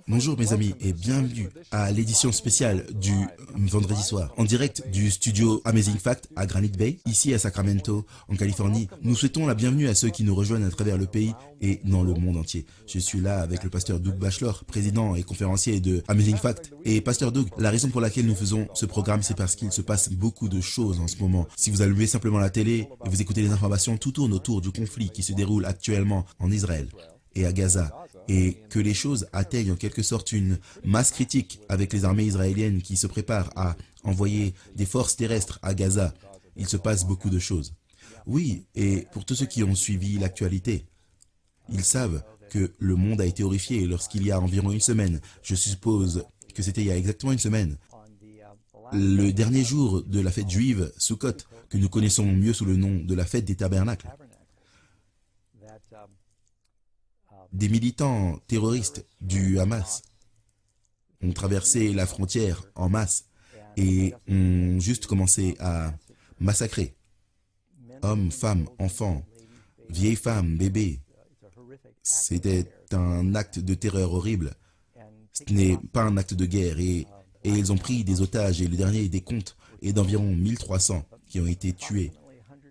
Bonjour mes amis et bienvenue à l'édition spéciale du vendredi soir en direct du studio Amazing Fact à Granite Bay, ici à Sacramento, en Californie. Nous souhaitons la bienvenue à ceux qui nous rejoignent à travers le pays et dans le monde entier. Je suis là avec le pasteur Doug Bachelor, président et conférencier de Amazing Fact. Et pasteur Doug, la raison pour laquelle nous faisons ce programme, c'est parce qu'il se passe beaucoup de choses en ce moment. Si vous allumez simplement la télé et vous écoutez les informations, tout tourne autour du conflit qui se déroule actuellement en Israël et à Gaza, et que les choses atteignent en quelque sorte une masse critique avec les armées israéliennes qui se préparent à envoyer des forces terrestres à Gaza. Il se passe beaucoup de choses. Oui, et pour tous ceux qui ont suivi l'actualité, ils savent que le monde a été horrifié lorsqu'il y a environ une semaine, je suppose que c'était il y a exactement une semaine, le dernier jour de la fête juive, Sukkot, que nous connaissons mieux sous le nom de la fête des tabernacles. Des militants terroristes du Hamas ont traversé la frontière en masse et ont juste commencé à massacrer hommes, femmes, enfants, vieilles femmes, bébés. C'était un acte de terreur horrible. Ce n'est pas un acte de guerre et ils ont pris des otages et le dernier des comptes est d'environ 1300 qui ont été tués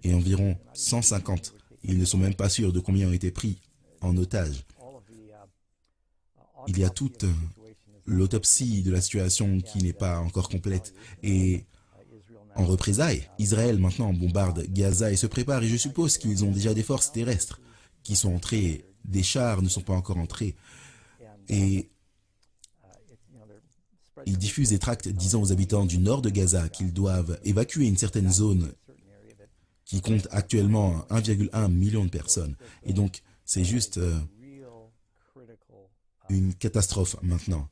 et environ 150. Ils ne sont même pas sûrs de combien ont été pris en otage. Il y a toute l'autopsie de la situation qui n'est pas encore complète. Et en représailles, Israël maintenant bombarde Gaza et se prépare. Et je suppose qu'ils ont déjà des forces terrestres qui sont entrées. Des chars ne sont pas encore entrés. Et ils diffusent des tracts disant aux habitants du nord de Gaza qu'ils doivent évacuer une certaine zone qui compte actuellement 1,1 million de personnes. Et donc, c'est juste une catastrophe maintenant.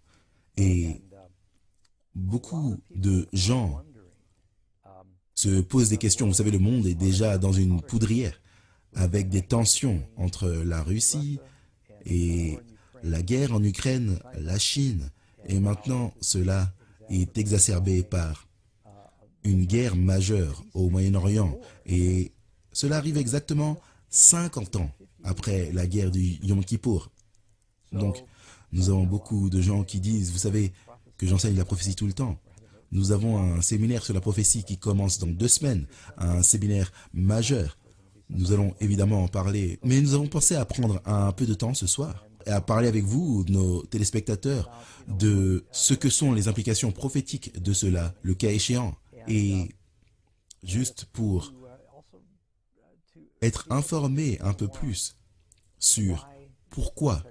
Et beaucoup de gens se posent des questions. Vous savez, le monde est déjà dans une poudrière avec des tensions entre la Russie et la guerre en Ukraine, la Chine. Et maintenant, cela est exacerbé par une guerre majeure au Moyen-Orient. Et cela arrive exactement 50 ans après la guerre du Yom Kippour. Donc, nous avons beaucoup de gens qui disent, vous savez, que j'enseigne la prophétie tout le temps. Nous avons un séminaire sur la prophétie qui commence dans 2 semaines, un séminaire majeur. Nous allons évidemment en parler, mais nous avons pensé à prendre un peu de temps ce soir et à parler avec vous, nos téléspectateurs, de ce que sont les implications prophétiques de cela, le cas échéant, et juste pour être informé un peu plus sur pourquoi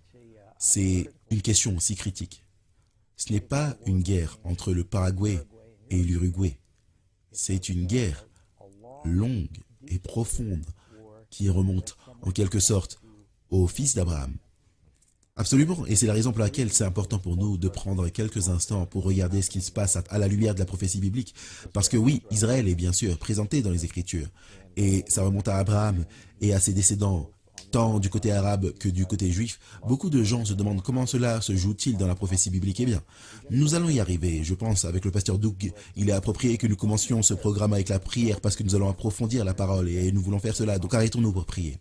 c'est une question aussi critique. Ce n'est pas une guerre entre le Paraguay et l'Uruguay. C'est une guerre longue et profonde qui remonte en quelque sorte au fils d'Abraham. Absolument, et c'est la raison pour laquelle c'est important pour nous de prendre quelques instants pour regarder ce qui se passe à la lumière de la prophétie biblique. Parce que oui, Israël est bien sûr présenté dans les Écritures, et ça remonte à Abraham et à ses descendants, tant du côté arabe que du côté juif. Beaucoup de gens se demandent comment cela se joue-t-il dans la prophétie biblique. Eh bien, nous allons y arriver. Je pense, avec le pasteur Doug, il est approprié que nous commencions ce programme avec la prière parce que nous allons approfondir la parole et nous voulons faire cela. Donc arrêtons-nous pour prier.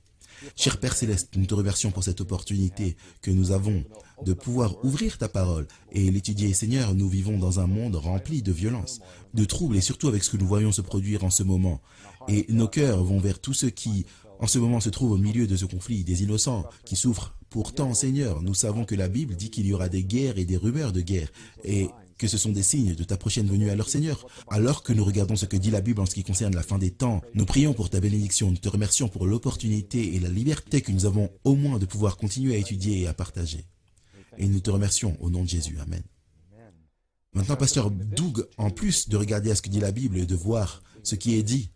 Cher Père Céleste, nous te remercions pour cette opportunité que nous avons de pouvoir ouvrir ta parole et l'étudier. Seigneur, nous vivons dans un monde rempli de violence, de troubles et surtout avec ce que nous voyons se produire en ce moment. Et nos cœurs vont vers tous ceux qui, en ce moment, se trouvent au milieu de ce conflit, des innocents qui souffrent. Pourtant, Seigneur, nous savons que la Bible dit qu'il y aura des guerres et des rumeurs de guerre et que ce sont des signes de ta prochaine venue. Alors Seigneur, alors que nous regardons ce que dit la Bible en ce qui concerne la fin des temps, nous prions pour ta bénédiction, nous te remercions pour l'opportunité et la liberté que nous avons au moins de pouvoir continuer à étudier et à partager. Et nous te remercions au nom de Jésus. Amen. Maintenant, pasteur Doug, en plus de regarder à ce que dit la Bible et de voir ce qui est dit,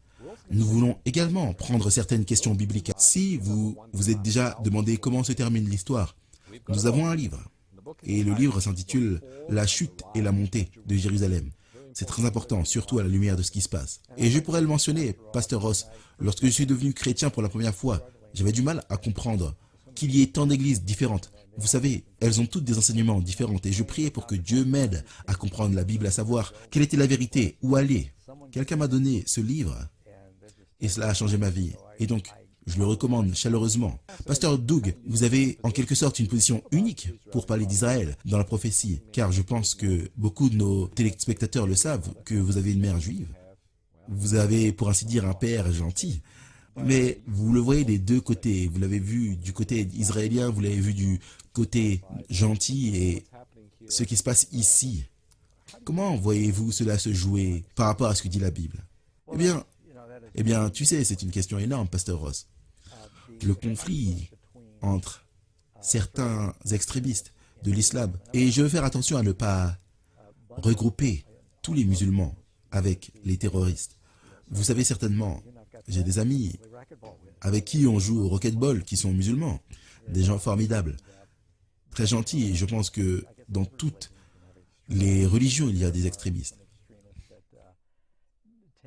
nous voulons également prendre certaines questions bibliques. Si vous vous êtes déjà demandé comment se termine l'histoire, nous avons un livre. Et le livre s'intitule « La chute et la montée de Jérusalem ». C'est très important, surtout à la lumière de ce qui se passe. Et je pourrais le mentionner, pasteur Ross, lorsque je suis devenu chrétien pour la première fois, j'avais du mal à comprendre qu'il y ait tant d'églises différentes. Vous savez, elles ont toutes des enseignements différents et je priais pour que Dieu m'aide à comprendre la Bible, à savoir quelle était la vérité, où aller. Quelqu'un m'a donné ce livre et cela a changé ma vie. Et donc, Je le recommande chaleureusement. Pasteur Doug, vous avez en quelque sorte une position unique pour parler d'Israël dans la prophétie, car je pense que beaucoup de nos téléspectateurs le savent, que vous avez une mère juive. Vous avez, pour ainsi dire, un père gentil. Mais vous le voyez des deux côtés. Vous l'avez vu du côté israélien, vous l'avez vu du côté gentil et ce qui se passe ici. Comment voyez-vous cela se jouer par rapport à ce que dit la Bible? Eh bien, tu sais, c'est une question énorme, Pasteur Ross. Le conflit entre certains extrémistes de l'islam, et je veux faire attention à ne pas regrouper tous les musulmans avec les terroristes. Vous savez certainement, j'ai des amis avec qui on joue au racquetball qui sont musulmans, des gens formidables, très gentils, et je pense que dans toutes les religions, il y a des extrémistes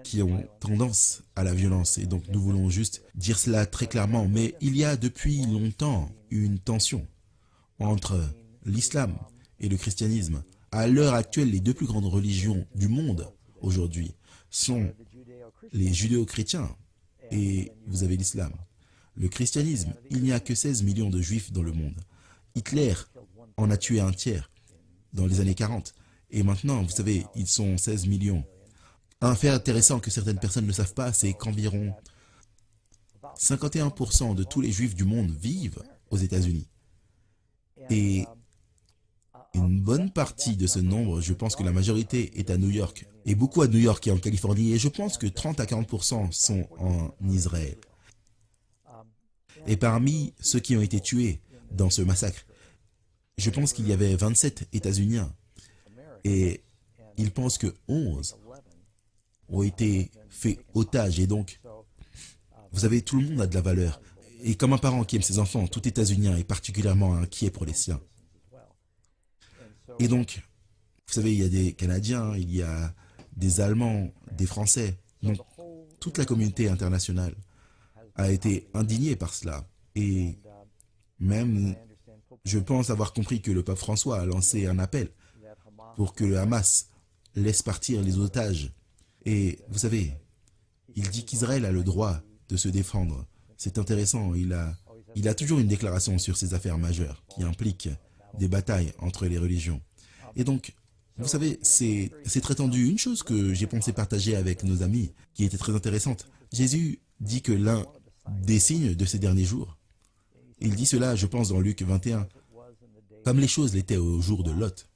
qui ont tendance à la violence. Et donc, nous voulons juste dire cela très clairement. Mais il y a depuis longtemps une tension entre l'islam et le christianisme. À l'heure actuelle, les deux plus grandes religions du monde aujourd'hui sont les judéo-chrétiens et vous avez l'islam. Le christianisme, il n'y a que 16 millions de juifs dans le monde. Hitler en a tué un tiers dans les années 40. Et maintenant, vous savez, ils sont 16 millions. Un fait intéressant que certaines personnes ne savent pas, c'est qu'environ 51% de tous les juifs du monde vivent aux États-Unis. Et une bonne partie de ce nombre, je pense que la majorité est à New York. Et beaucoup à New York et en Californie. Et je pense que 30 à 40% sont en Israël. Et parmi ceux qui ont été tués dans ce massacre, je pense qu'il y avait 27 États-Uniens. Et ils pensent que 11 ont été faits otages. Et donc, vous savez, tout le monde a de la valeur. Et comme un parent qui aime ses enfants, tout États-Unien est particulièrement inquiet pour les siens. Et donc, vous savez, il y a des Canadiens, il y a des Allemands, des Français. Donc, toute la communauté internationale a été indignée par cela. Et même, je pense avoir compris que le pape François a lancé un appel pour que le Hamas laisse partir les otages. Et vous savez, il dit qu'Israël a le droit de se défendre. C'est intéressant, il a toujours une déclaration sur ces affaires majeures qui impliquent des batailles entre les religions. Et donc, vous savez, c'est très tendu. Une chose que j'ai pensé partager avec nos amis, qui était très intéressante, Jésus dit que l'un des signes de ces derniers jours, il dit cela, je pense, dans Luc 21, comme les choses l'étaient au jour de Lot.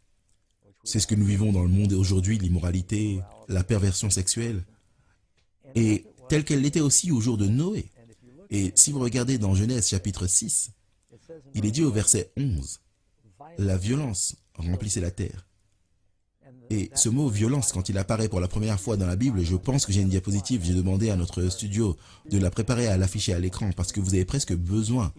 C'est ce que nous vivons dans le monde aujourd'hui, l'immoralité, la perversion sexuelle, et telle qu'elle l'était aussi au jour de Noé. Et si vous regardez dans Genèse chapitre 6, il est dit au verset 11, « La violence remplissait la terre ». Et ce mot « violence », quand il apparaît pour la première fois dans la Bible, je pense que j'ai une diapositive, j'ai demandé à notre studio de la préparer à l'afficher à l'écran, parce que vous avez presque besoin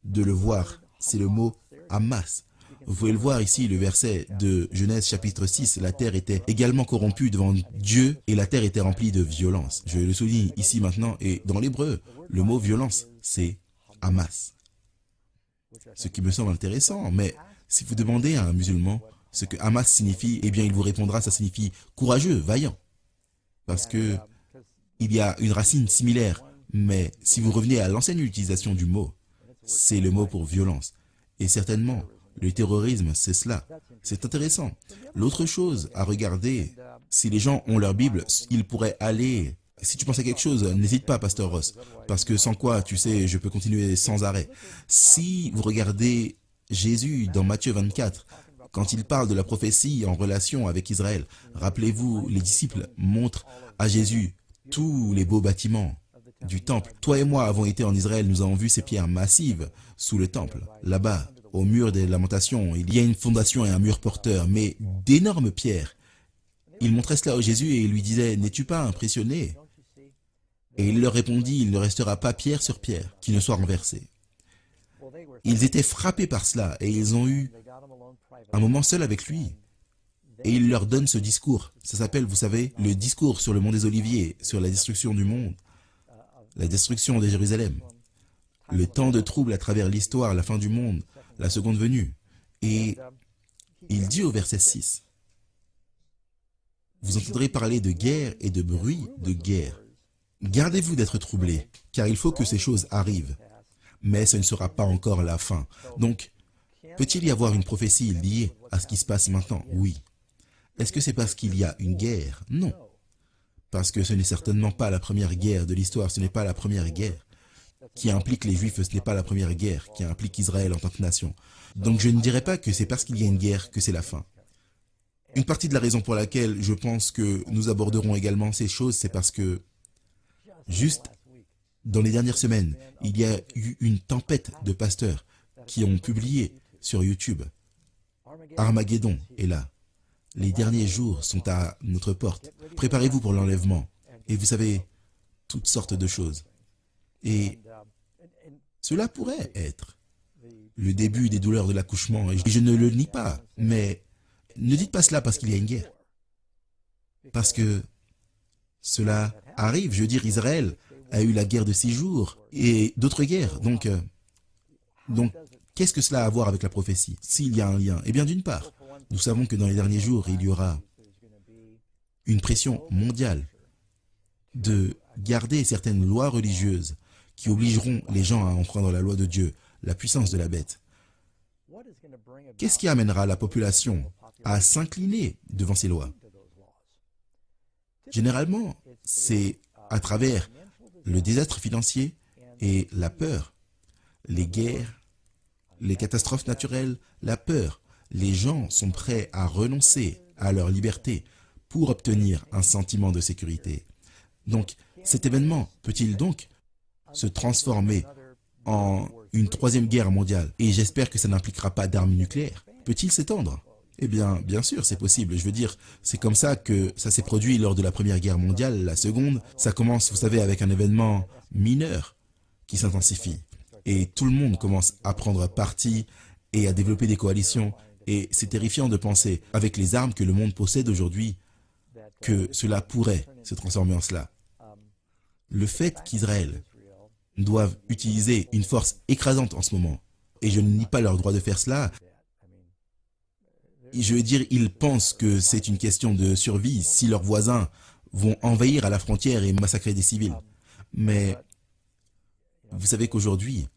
de le voir. C'est le mot « Hamas ». Vous pouvez le voir ici, le verset de Genèse chapitre 6, la terre était également corrompue devant Dieu et la terre était remplie de violence. Je le souligne ici maintenant, et dans l'hébreu, le mot violence, c'est Hamas. Ce qui me semble intéressant, mais si vous demandez à un musulman ce que Hamas signifie, eh bien il vous répondra, ça signifie courageux, vaillant. Parce que il y a une racine similaire, mais si vous revenez à l'ancienne utilisation du mot, c'est le mot pour violence. Et certainement, le terrorisme, c'est cela. C'est intéressant. L'autre chose à regarder, si les gens ont leur Bible, ils pourraient aller... Si tu penses à quelque chose, n'hésite pas, Pasteur Ross, parce que sans quoi, tu sais, je peux continuer sans arrêt. Si vous regardez Jésus dans Matthieu 24, quand il parle de la prophétie en relation avec Israël, rappelez-vous, les disciples montrent à Jésus tous les beaux bâtiments du temple. Toi et moi avons été en Israël, nous avons vu ces pierres massives sous le temple, là-bas. Au mur des lamentations, il y a une fondation et un mur porteur, mais d'énormes pierres. Il montrait cela à Jésus et il lui disait, « N'es-tu pas impressionné ?» Et il leur répondit, « Il ne restera pas pierre sur pierre qui ne soit renversée. » Ils étaient frappés par cela et ils ont eu un moment seul avec lui. Et il leur donne ce discours. Ça s'appelle, vous savez, le discours sur le mont des Oliviers, sur la destruction du monde, la destruction de Jérusalem, le temps de trouble à travers l'histoire, la fin du monde, la seconde venue. Et il dit au verset 6, « Vous entendrez parler de guerre et de bruit de guerre. Gardez-vous d'être troublés, car il faut que ces choses arrivent. Mais ce ne sera pas encore la fin. Donc, peut-il y avoir une prophétie liée à ce qui se passe maintenant? Oui. Est-ce que c'est parce qu'il y a une guerre? Non. Parce que ce n'est certainement pas la première guerre de l'histoire, ce n'est pas la première guerre qui implique les Juifs, ce n'est pas la première guerre qui implique Israël en tant que nation. Donc je ne dirais pas que c'est parce qu'il y a une guerre que c'est la fin. Une partie de la raison pour laquelle je pense que nous aborderons également ces choses, c'est parce que juste dans les dernières semaines, il y a eu une tempête de pasteurs qui ont publié sur YouTube. Armageddon est là. Les derniers jours sont à notre porte. Préparez-vous pour l'enlèvement. Et vous savez, toutes sortes de choses. Et cela pourrait être le début des douleurs de l'accouchement. Et je ne le nie pas, mais ne dites pas cela parce qu'il y a une guerre. Parce que cela arrive. Je veux dire, Israël a eu la guerre de 6 jours et d'autres guerres. Donc qu'est-ce que cela a à voir avec la prophétie? S'il y a un lien, eh bien d'une part, nous savons que dans les derniers jours, il y aura une pression mondiale de garder certaines lois religieuses qui obligeront les gens à enfreindre la loi de Dieu, la puissance de la bête. Qu'est-ce qui amènera la population à s'incliner devant ces lois? Généralement, c'est à travers le désastre financier et la peur, les guerres, les catastrophes naturelles, la peur. Les gens sont prêts à renoncer à leur liberté pour obtenir un sentiment de sécurité. Donc, cet événement peut-il donc se transformer en une troisième guerre mondiale? Et j'espère que ça n'impliquera pas d'armes nucléaires. Peut-il s'étendre? Eh bien, bien sûr, c'est possible. Je veux dire, c'est comme ça que ça s'est produit lors de la Première Guerre mondiale. La seconde, ça commence, vous savez, avec un événement mineur qui s'intensifie. Et tout le monde commence à prendre parti et à développer des coalitions. Et c'est terrifiant de penser, avec les armes que le monde possède aujourd'hui, que cela pourrait se transformer en cela. Le fait qu'Israël doive utiliser une force écrasante en ce moment, et je ne nie pas leur droit de faire cela, je veux dire, ils pensent que c'est une question de survie si leurs voisins vont envahir à la frontière et massacrer des civils. Mais vous savez qu'aujourd'hui,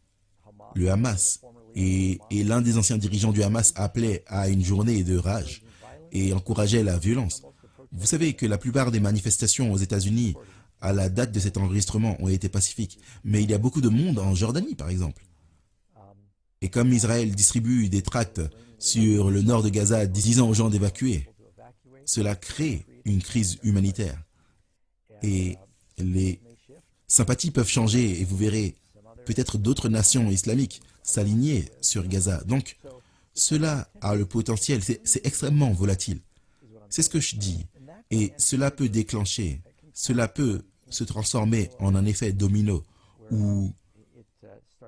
le Hamas et l'un des anciens dirigeants du Hamas appelait à une journée de rage et encourageait la violence. Vous savez que la plupart des manifestations aux États-Unis à la date de cet enregistrement ont été pacifiques. Mais il y a beaucoup de monde en Jordanie, par exemple. Et comme Israël distribue des tracts sur le nord de Gaza disant aux gens d'évacuer, cela crée une crise humanitaire. Et les sympathies peuvent changer et vous verrez peut-être d'autres nations islamiques s'aligner sur Gaza. Donc, cela a le potentiel, c'est extrêmement volatile. C'est ce que je dis. Et cela peut déclencher, cela peut se transformer en un effet domino où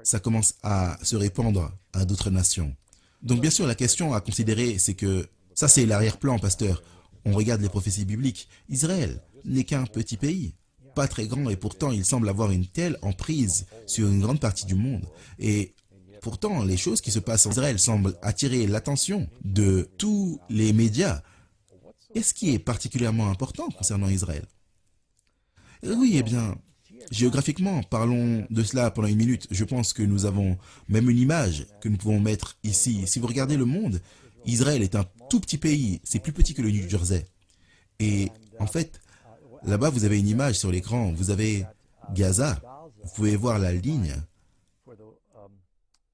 ça commence à se répandre à d'autres nations. Donc bien sûr, la question à considérer, c'est que ça c'est l'arrière-plan, pasteur. On regarde les prophéties bibliques. Israël n'est qu'un petit pays, pas très grand, et pourtant il semble avoir une telle emprise sur une grande partie du monde. Et pourtant, les choses qui se passent en Israël semblent attirer l'attention de tous les médias. Qu'est-ce qui est particulièrement important concernant Israël? Oui, eh bien, géographiquement, parlons de cela pendant une minute. Je pense que nous avons même une image que nous pouvons mettre ici. Si vous regardez le monde, Israël est un tout petit pays. C'est plus petit que le New Jersey. Et en fait, là-bas, vous avez une image sur l'écran. Vous avez Gaza. Vous pouvez voir la ligne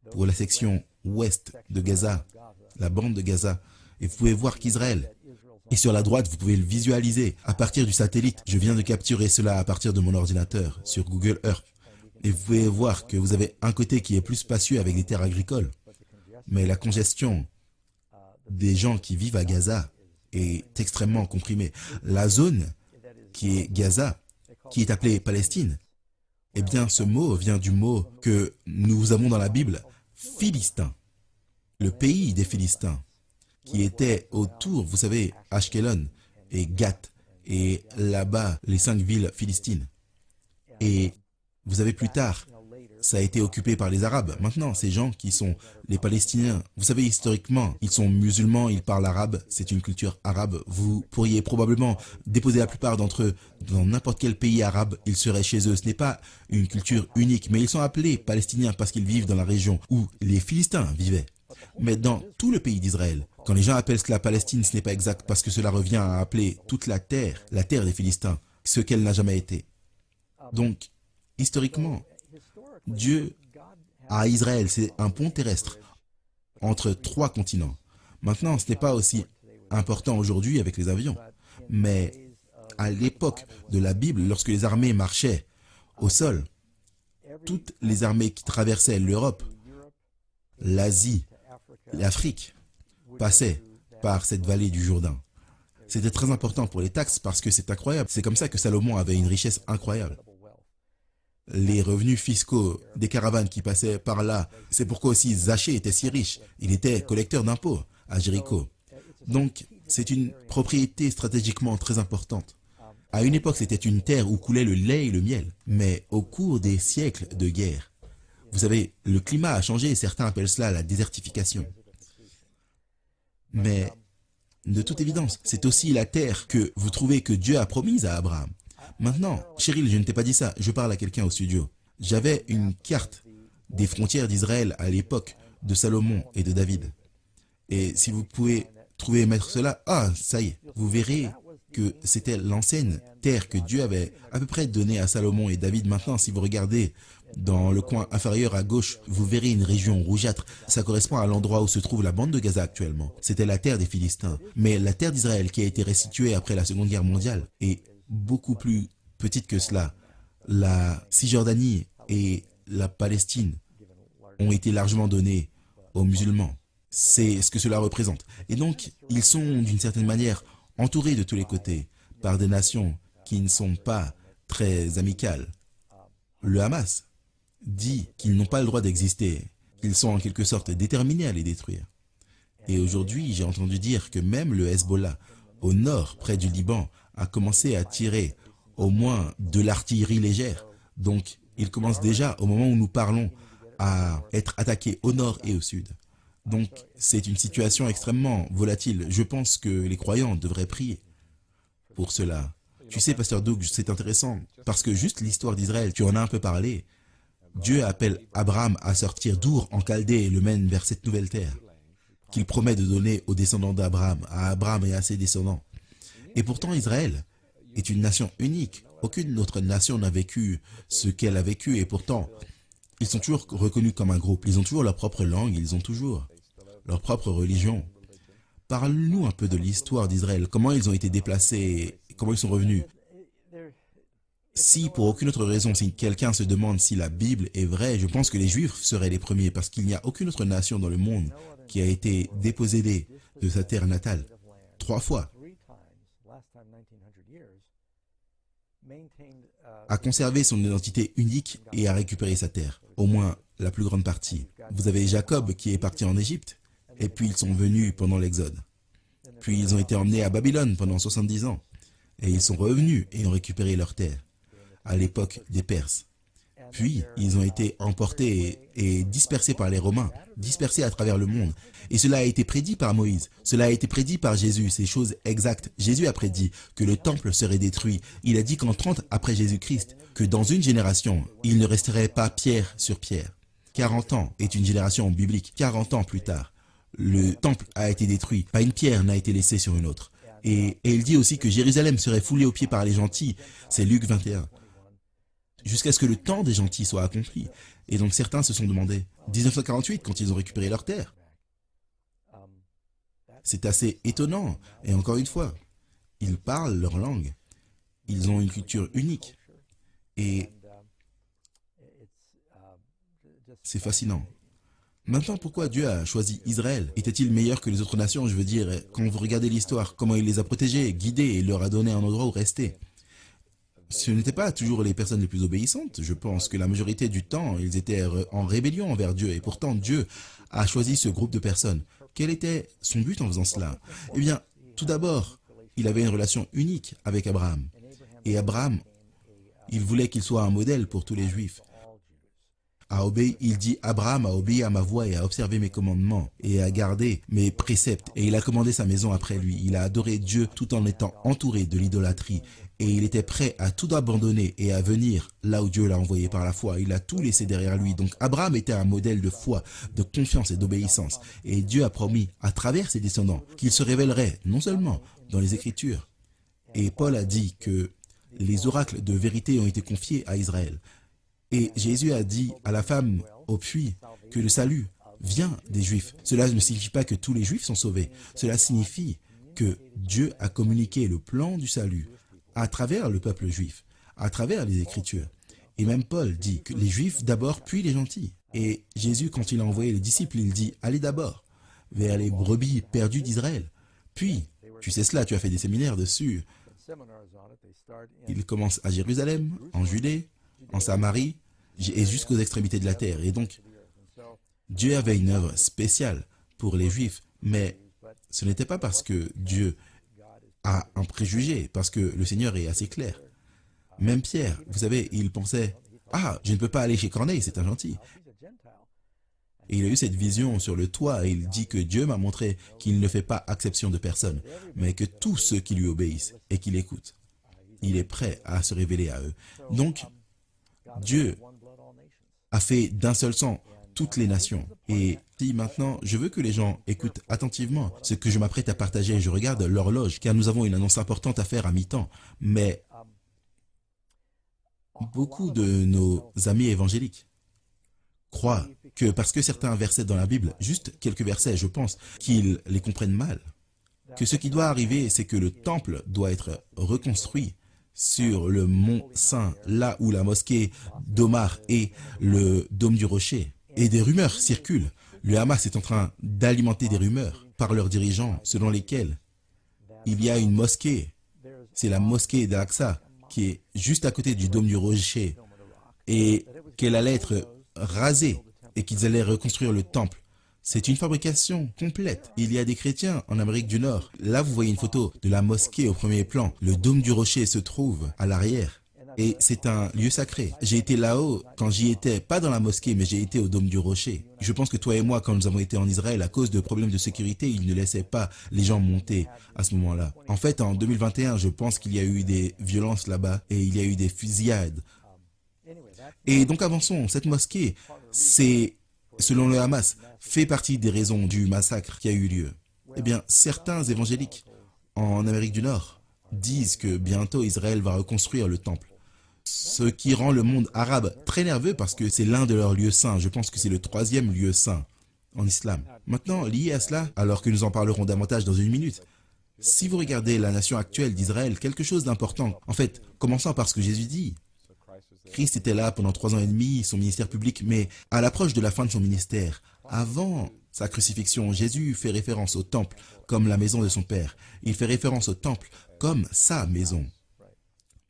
pour la section ouest de Gaza, la bande de Gaza. Et vous pouvez voir qu'Israël est sur la droite. Vous pouvez le visualiser à partir du satellite. Je viens de capturer cela à partir de mon ordinateur sur Google Earth. Et vous pouvez voir que vous avez un côté qui est plus spacieux avec des terres agricoles. Mais la congestion des gens qui vivent à Gaza est extrêmement comprimée. La zone qui est Gaza, qui est appelée Palestine, eh bien ce mot vient du mot que nous avons dans la Bible, Philistin, le pays des Philistins, qui était autour, vous savez, Ashkelon et Gath, et là-bas, les 5 villes philistines. Et vous avez plus tard ça a été occupé par les Arabes. Maintenant, ces gens qui sont les Palestiniens, vous savez, historiquement, ils sont musulmans, ils parlent arabe, c'est une culture arabe. Vous pourriez probablement déposer la plupart d'entre eux dans n'importe quel pays arabe, ils seraient chez eux. Ce n'est pas une culture unique, mais ils sont appelés Palestiniens parce qu'ils vivent dans la région où les Philistins vivaient. Mais dans tout le pays d'Israël, quand les gens appellent cela Palestine, ce n'est pas exact parce que cela revient à appeler toute la terre des Philistins, ce qu'elle n'a jamais été. Donc, historiquement, Dieu a Israël, c'est un pont terrestre entre 3 continents. Maintenant, ce n'est pas aussi important aujourd'hui avec les avions, mais à l'époque de la Bible, lorsque les armées marchaient au sol, toutes les armées qui traversaient l'Europe, l'Asie, l'Afrique, passaient par cette vallée du Jourdain. C'était très important pour les taxes parce que c'est incroyable. C'est comme ça que Salomon avait une richesse incroyable. Les revenus fiscaux des caravanes qui passaient par là, c'est pourquoi aussi Zachée était si riche. Il était collecteur d'impôts à Jéricho. Donc, c'est une propriété stratégiquement très importante. À une époque, c'était une terre où coulait le lait et le miel. Mais au cours des siècles de guerre, vous savez, le climat a changé et certains appellent cela la désertification. Mais, de toute évidence, c'est aussi la terre que vous trouvez que Dieu a promise à Abraham. Maintenant, Cheryl, je ne t'ai pas dit ça, je parle à quelqu'un au studio. J'avais une carte des frontières d'Israël à l'époque de Salomon et de David. Et si vous pouvez trouver et mettre cela, ça y est, vous verrez que c'était l'ancienne terre que Dieu avait à peu près donnée à Salomon et David. Maintenant, si vous regardez dans le coin inférieur à gauche, vous verrez une région rougeâtre. Ça correspond à l'endroit où se trouve la bande de Gaza actuellement. C'était la terre des Philistins. Mais la terre d'Israël qui a été restituée après la Seconde Guerre mondiale est beaucoup plus petite que cela. La Cisjordanie et la Palestine ont été largement données aux musulmans. C'est ce que cela représente. Et donc, ils sont d'une certaine manière entourés de tous les côtés par des nations qui ne sont pas très amicales. Le Hamas dit qu'ils n'ont pas le droit d'exister, qu'ils sont en quelque sorte déterminés à les détruire. Et aujourd'hui, j'ai entendu dire que même le Hezbollah, au nord, près du Liban, a commencé à tirer au moins de l'artillerie légère. Donc, il commence déjà, au moment où nous parlons, à être attaqué au nord et au sud. Donc, c'est une situation extrêmement volatile. Je pense que les croyants devraient prier pour cela. Tu sais, Pasteur Doug, c'est intéressant, parce que juste l'histoire d'Israël, tu en as un peu parlé. Dieu appelle Abraham à sortir d'Our en Chaldée et le mène vers cette nouvelle terre qu'il promet de donner aux descendants d'Abraham, à Abraham et à ses descendants. Et pourtant, Israël est une nation unique. Aucune autre nation n'a vécu ce qu'elle a vécu et pourtant, ils sont toujours reconnus comme un groupe. Ils ont toujours leur propre langue, ils ont toujours leur propre religion. Parle-nous un peu de l'histoire d'Israël, comment ils ont été déplacés, comment ils sont revenus. Si pour aucune autre raison, si quelqu'un se demande si la Bible est vraie, je pense que les Juifs seraient les premiers parce qu'il n'y a aucune autre nation dans le monde qui a été dépossédée de sa terre natale 3 fois, a conservé son identité unique et a récupéré sa terre, au moins la plus grande partie. Vous avez Jacob qui est parti en Égypte, et puis ils sont venus pendant l'Exode. Puis ils ont été emmenés à Babylone pendant 70 ans, et ils sont revenus et ont récupéré leur terre, à l'époque des Perses. Puis, ils ont été emportés et dispersés par les Romains, dispersés à travers le monde. Et cela a été prédit par Moïse, cela a été prédit par Jésus, ces choses exactes. Jésus a prédit que le temple serait détruit. Il a dit qu'en 30 après Jésus-Christ, que dans une génération, il ne resterait pas pierre sur pierre. 40 ans est une génération biblique. 40 ans plus tard, le temple a été détruit. Pas une pierre n'a été laissée sur une autre. Et il dit aussi que Jérusalem serait foulée aux pieds par les gentils. C'est Luc 21. Jusqu'à ce que le temps des gentils soit accompli. Et donc certains se sont demandé, 1948, quand ils ont récupéré leur terre. C'est assez étonnant. Et encore une fois, ils parlent leur langue. Ils ont une culture unique. Et c'est fascinant. Maintenant, pourquoi Dieu a choisi Israël? Était-il meilleur que les autres nations? Je veux dire, quand vous regardez l'histoire, comment il les a protégés, guidés et leur a donné un endroit où rester. Ce n'étaient pas toujours les personnes les plus obéissantes. Je pense que la majorité du temps, ils étaient en rébellion envers Dieu. Et pourtant, Dieu a choisi ce groupe de personnes. Quel était son but en faisant cela? Eh bien, tout d'abord, il avait une relation unique avec Abraham. Et Abraham, il voulait qu'il soit un modèle pour tous les Juifs. il dit, Abraham a obéi à ma voix et a observé mes commandements et a gardé mes préceptes. Et il a commandé sa maison après lui. Il a adoré Dieu tout en étant entouré de l'idolâtrie. Et il était prêt à tout abandonner et à venir là où Dieu l'a envoyé par la foi. Il a tout laissé derrière lui. Donc Abraham était un modèle de foi, de confiance et d'obéissance. Et Dieu a promis, à travers ses descendants, qu'il se révélerait non seulement dans les Écritures. Et Paul a dit que les oracles de vérité ont été confiés à Israël. Et Jésus a dit à la femme au puits que le salut vient des Juifs. Cela ne signifie pas que tous les Juifs sont sauvés. Cela signifie que Dieu a communiqué le plan du salut à travers le peuple juif, à travers les Écritures. Et même Paul dit que les Juifs d'abord, puis les gentils. Et Jésus, quand il a envoyé les disciples, il dit « Allez d'abord vers les brebis perdues d'Israël. » Puis, tu sais cela, tu as fait des séminaires dessus. Il commence à Jérusalem, en Judée, en Samarie et jusqu'aux extrémités de la terre. Et donc, Dieu avait une œuvre spéciale pour les Juifs, mais ce n'était pas parce que Dieu a un préjugé, parce que le Seigneur est assez clair. Même Pierre, vous savez, il pensait « Ah, je ne peux pas aller chez Corneille, c'est un gentil. » Et il a eu cette vision sur le toit et il dit que Dieu m'a montré qu'il ne fait pas exception de personne, mais que tous ceux qui lui obéissent et qui l'écoutent, il est prêt à se révéler à eux. Donc, Dieu a fait d'un seul sang toutes les nations. Et si maintenant, je veux que les gens écoutent attentivement ce que je m'apprête à partager. Je regarde l'horloge, car nous avons une annonce importante à faire à mi-temps. Mais beaucoup de nos amis évangéliques croient que parce que certains versets dans la Bible, juste quelques versets, je pense, qu'ils les comprennent mal, que ce qui doit arriver, c'est que le temple doit être reconstruit sur le mont Saint, là où la mosquée d'Omar est le dôme du rocher. Et des rumeurs circulent. Le Hamas est en train d'alimenter des rumeurs par leurs dirigeants, selon lesquelles il y a une mosquée, c'est la mosquée d'Al-Aqsa, qui est juste à côté du dôme du rocher, et qu'elle allait être rasée, et qu'ils allaient reconstruire le temple. C'est une fabrication complète. Il y a des chrétiens en Amérique du Nord. Là, vous voyez une photo de la mosquée au premier plan. Le dôme du rocher se trouve à l'arrière. Et c'est un lieu sacré. J'ai été là-haut quand j'y étais, pas dans la mosquée, mais j'ai été au dôme du rocher. Je pense que toi et moi, quand nous avons été en Israël, à cause de problèmes de sécurité, ils ne laissaient pas les gens monter à ce moment-là. En fait, en 2021, je pense qu'il y a eu des violences là-bas et il y a eu des fusillades. Et donc avançons, cette mosquée, c'est, selon le Hamas, fait partie des raisons du massacre qui a eu lieu. Eh bien, certains évangéliques en Amérique du Nord disent que bientôt Israël va reconstruire le temple. Ce qui rend le monde arabe très nerveux parce que c'est l'un de leurs lieux saints. Je pense que c'est le 3e lieu saint en islam. Maintenant, lié à cela, alors que nous en parlerons davantage dans une minute, si vous regardez la nation actuelle d'Israël, quelque chose d'important, en fait, commençant par ce que Jésus dit. Christ était là pendant 3 ans et demi, son ministère public, mais à l'approche de la fin de son ministère, avant sa crucifixion, Jésus fait référence au temple comme la maison de son Père. Il fait référence au temple comme sa maison.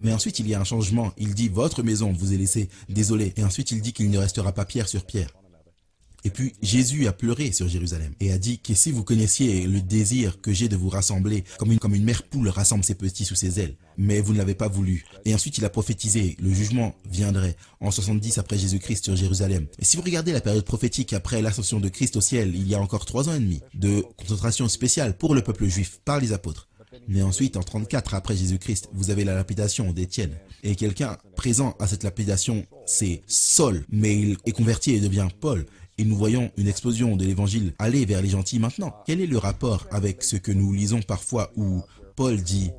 Mais ensuite, il y a un changement. Il dit « Votre maison vous est laissée désolée ». Et ensuite, il dit qu'il ne restera pas pierre sur pierre. Et puis, Jésus a pleuré sur Jérusalem et a dit que si vous connaissiez le désir que j'ai de vous rassembler, comme une mère poule rassemble ses petits sous ses ailes, mais vous ne l'avez pas voulu. Et ensuite, il a prophétisé, le jugement viendrait en 70 après Jésus-Christ sur Jérusalem. Et si vous regardez la période prophétique après l'ascension de Christ au ciel, il y a encore 3 ans et demi de concentration spéciale pour le peuple juif par les apôtres. Mais ensuite, en 34 après Jésus-Christ, vous avez la lapidation d'Étienne. Et quelqu'un présent à cette lapidation, c'est Saul, mais il est converti et devient Paul. Et nous voyons une explosion de l'évangile aller vers les gentils maintenant. Quel est le rapport avec ce que nous lisons parfois où Paul dit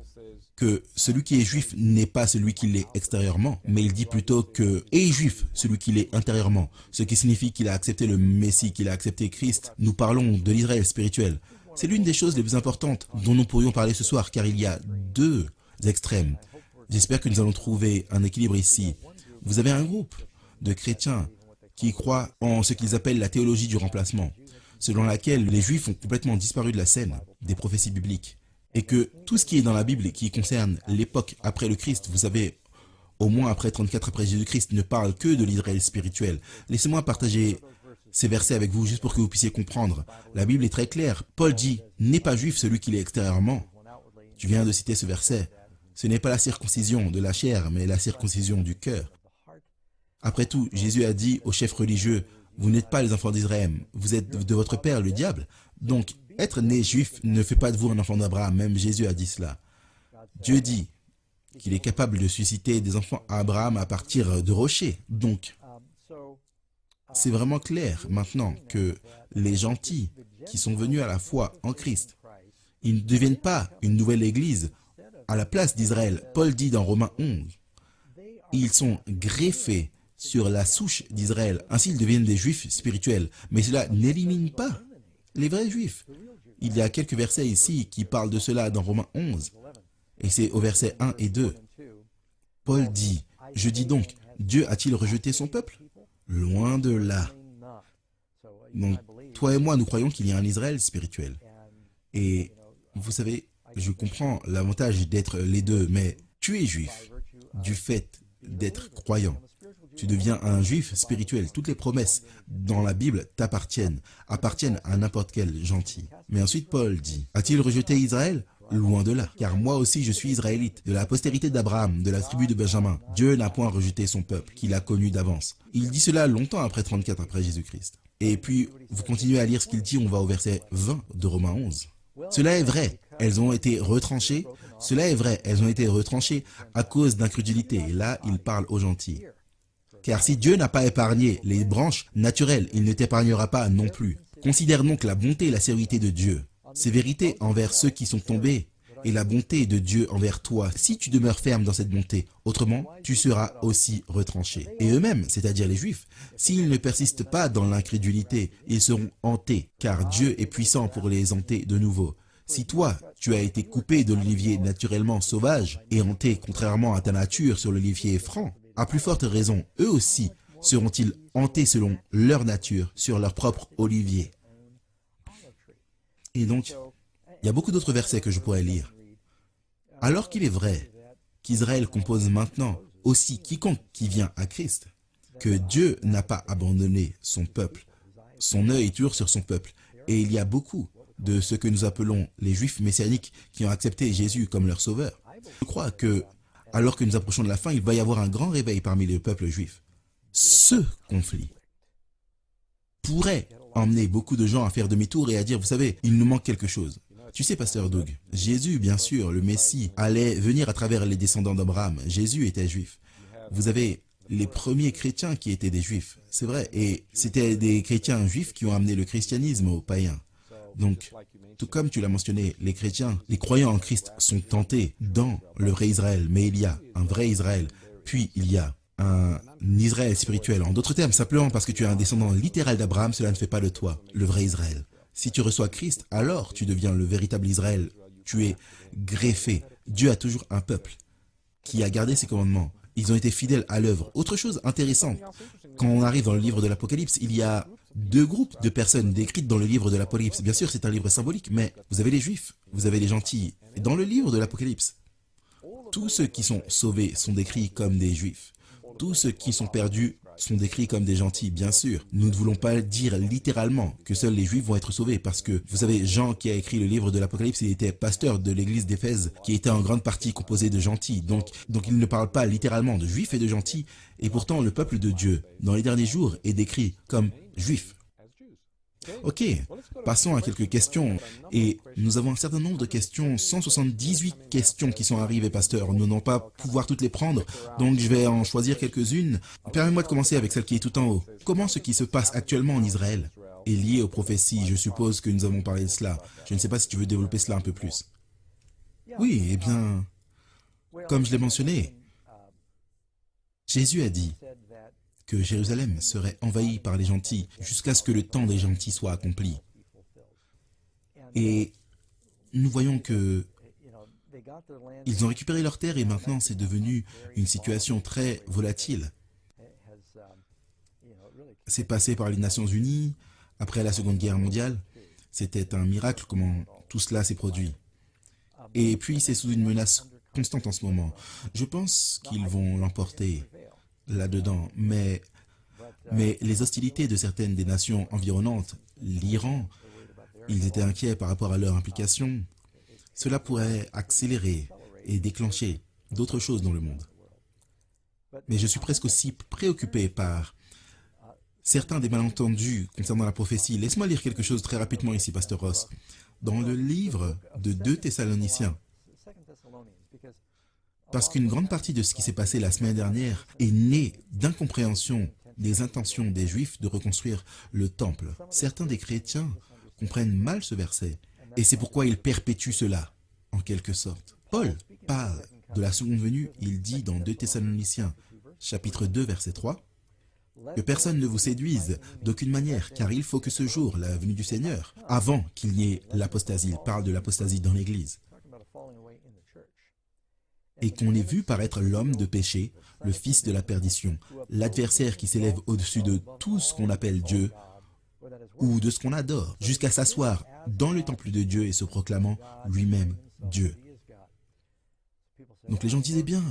que celui qui est juif n'est pas celui qui l'est extérieurement, mais il dit plutôt que est juif celui qui l'est intérieurement, ce qui signifie qu'il a accepté le Messie, qu'il a accepté Christ. Nous parlons de l'Israël spirituel. C'est l'une des choses les plus importantes dont nous pourrions parler ce soir, car il y a 2 extrêmes. J'espère que nous allons trouver un équilibre ici. Vous avez un groupe de chrétiens qui croient en ce qu'ils appellent la théologie du remplacement, selon laquelle les Juifs ont complètement disparu de la scène des prophéties bibliques, et que tout ce qui est dans la Bible et qui concerne l'époque après le Christ, vous savez, au moins après 34 après Jésus-Christ, ne parle que de l'Israël spirituel. Laissez-moi partager ces versets avec vous juste pour que vous puissiez comprendre. La Bible est très claire. Paul dit « N'est pas juif celui qui l'est extérieurement ». Tu viens de citer ce verset. Ce n'est pas la circoncision de la chair, mais la circoncision du cœur. Après tout, Jésus a dit aux chefs religieux, « Vous n'êtes pas les enfants d'Israël, vous êtes de votre père, le diable. » Donc, être né juif ne fait pas de vous un enfant d'Abraham, même Jésus a dit cela. Dieu dit qu'il est capable de susciter des enfants à Abraham à partir de rochers. Donc, c'est vraiment clair maintenant que les gentils qui sont venus à la foi en Christ, ils ne deviennent pas une nouvelle église à la place d'Israël. Paul dit dans Romains 11, ils sont greffés sur la souche d'Israël. Ainsi, ils deviennent des juifs spirituels. Mais cela n'élimine pas les vrais juifs. Il y a quelques versets ici qui parlent de cela dans Romains 11. Et c'est au verset 1 et 2. Paul dit, « Je dis donc, Dieu a-t-il rejeté son peuple? Loin de là. » Donc, toi et moi, nous croyons qu'il y a un Israël spirituel. Et vous savez, je comprends l'avantage d'être les deux, mais tu es juif du fait d'être croyant. Tu deviens un juif spirituel. Toutes les promesses dans la Bible t'appartiennent, appartiennent à n'importe quel gentil. Mais ensuite, Paul dit, « A-t-il rejeté Israël? Loin de là. Car moi aussi je suis israélite, de la postérité d'Abraham, de la tribu de Benjamin. Dieu n'a point rejeté son peuple, qu'il a connu d'avance. » Il dit cela longtemps après 34, après Jésus-Christ. Et puis, vous continuez à lire ce qu'il dit, on va au verset 20 de Romains 11. Cela est vrai, elles ont été retranchées. Cela est vrai, elles ont été retranchées à cause d'incrédulité. Et là, il parle aux gentils. Car si Dieu n'a pas épargné les branches naturelles, il ne t'épargnera pas non plus. Considère donc la bonté et la sévérité de Dieu. Ses vérités envers ceux qui sont tombés et la bonté de Dieu envers toi, si tu demeures ferme dans cette bonté. Autrement, tu seras aussi retranché. Et eux-mêmes, c'est-à-dire les Juifs, s'ils ne persistent pas dans l'incrédulité, ils seront hantés, car Dieu est puissant pour les hanter de nouveau. Si toi, tu as été coupé de l'olivier naturellement sauvage et hanté contrairement à ta nature sur l'olivier franc, à plus forte raison, eux aussi seront-ils hantés selon leur nature sur leur propre olivier. Et donc, il y a beaucoup d'autres versets que je pourrais lire. Alors qu'il est vrai qu'Israël compose maintenant aussi quiconque qui vient à Christ, que Dieu n'a pas abandonné son peuple, son œil est toujours sur son peuple, et il y a beaucoup de ce que nous appelons les Juifs messianiques qui ont accepté Jésus comme leur sauveur. Je crois que, alors que nous approchons de la fin, il va y avoir un grand réveil parmi le peuple juif. Ce conflit pourrait emmener beaucoup de gens à faire demi-tour et à dire, vous savez, il nous manque quelque chose. Tu sais, pasteur Doug, Jésus, bien sûr, le Messie, allait venir à travers les descendants d'Abraham. Jésus était juif. Vous avez les premiers chrétiens qui étaient des juifs, c'est vrai, et c'était des chrétiens juifs qui ont amené le christianisme aux païens. Donc, tout comme tu l'as mentionné, les chrétiens, les croyants en Christ sont tentés dans le vrai Israël, mais il y a un vrai Israël, puis il y a un Israël spirituel. En d'autres termes, simplement parce que tu es un descendant littéral d'Abraham, cela ne fait pas de toi le vrai Israël. Si tu reçois Christ, alors tu deviens le véritable Israël. Tu es greffé. Dieu a toujours un peuple qui a gardé ses commandements. Ils ont été fidèles à l'œuvre. Autre chose intéressante, quand on arrive dans le livre de l'Apocalypse, il y a deux groupes de personnes décrites dans le livre de l'Apocalypse. Bien sûr, c'est un livre symbolique, mais vous avez les Juifs, vous avez les gentils. Et dans le livre de l'Apocalypse, tous ceux qui sont sauvés sont décrits comme des Juifs. Tous ceux qui sont perdus sont décrits comme des gentils, bien sûr. Nous ne voulons pas dire littéralement que seuls les Juifs vont être sauvés, parce que, vous savez, Jean qui a écrit le livre de l'Apocalypse, il était pasteur de l'église d'Éphèse, qui était en grande partie composée de gentils. Donc il ne parle pas littéralement de Juifs et de gentils, et pourtant le peuple de Dieu, dans les derniers jours, est décrit comme Juifs. Ok, passons à quelques questions. Et nous avons un certain nombre de questions, 178 questions qui sont arrivées, pasteur. Nous n'allons pas pouvoir toutes les prendre, donc je vais en choisir quelques-unes. Permets-moi de commencer avec celle qui est tout en haut. Comment ce qui se passe actuellement en Israël est lié aux prophéties? Je suppose que nous avons parlé de cela. Je ne sais pas si tu veux développer cela un peu plus. Oui, eh bien, comme je l'ai mentionné, Jésus a dit que Jérusalem serait envahie par les gentils jusqu'à ce que le temps des gentils soit accompli. Et nous voyons que ils ont récupéré leur terre et maintenant c'est devenu une situation très volatile. C'est passé par les Nations Unies, après la Seconde Guerre mondiale. C'était un miracle comment tout cela s'est produit. Et puis c'est sous une menace constante en ce moment. Je pense qu'ils vont l'emporter là-dedans, mais les hostilités de certaines des nations environnantes, l'Iran, ils étaient inquiets par rapport à leur implication. Cela pourrait accélérer et déclencher d'autres choses dans le monde. Mais je suis presque aussi préoccupé par certains des malentendus concernant la prophétie. Laisse-moi lire quelque chose très rapidement ici, Pasteur Ross. Dans le livre de 2 Thessaloniciens, parce qu'une grande partie de ce qui s'est passé la semaine dernière est née d'incompréhension des intentions des Juifs de reconstruire le temple. Certains des chrétiens comprennent mal ce verset, et c'est pourquoi ils perpétuent cela, en quelque sorte. Paul parle de la seconde venue, il dit dans 2 Thessaloniciens, chapitre 2, verset 3, que personne ne vous séduise d'aucune manière, car il faut que ce jour, la venue du Seigneur, avant qu'il n'y ait l'apostasie, il parle de l'apostasie dans l'Église, et qu'on ait vu paraître l'homme de péché, le fils de la perdition, l'adversaire qui s'élève au-dessus de tout ce qu'on appelle Dieu ou de ce qu'on adore, jusqu'à s'asseoir dans le temple de Dieu et se proclamant lui-même Dieu. Donc les gens disaient bien,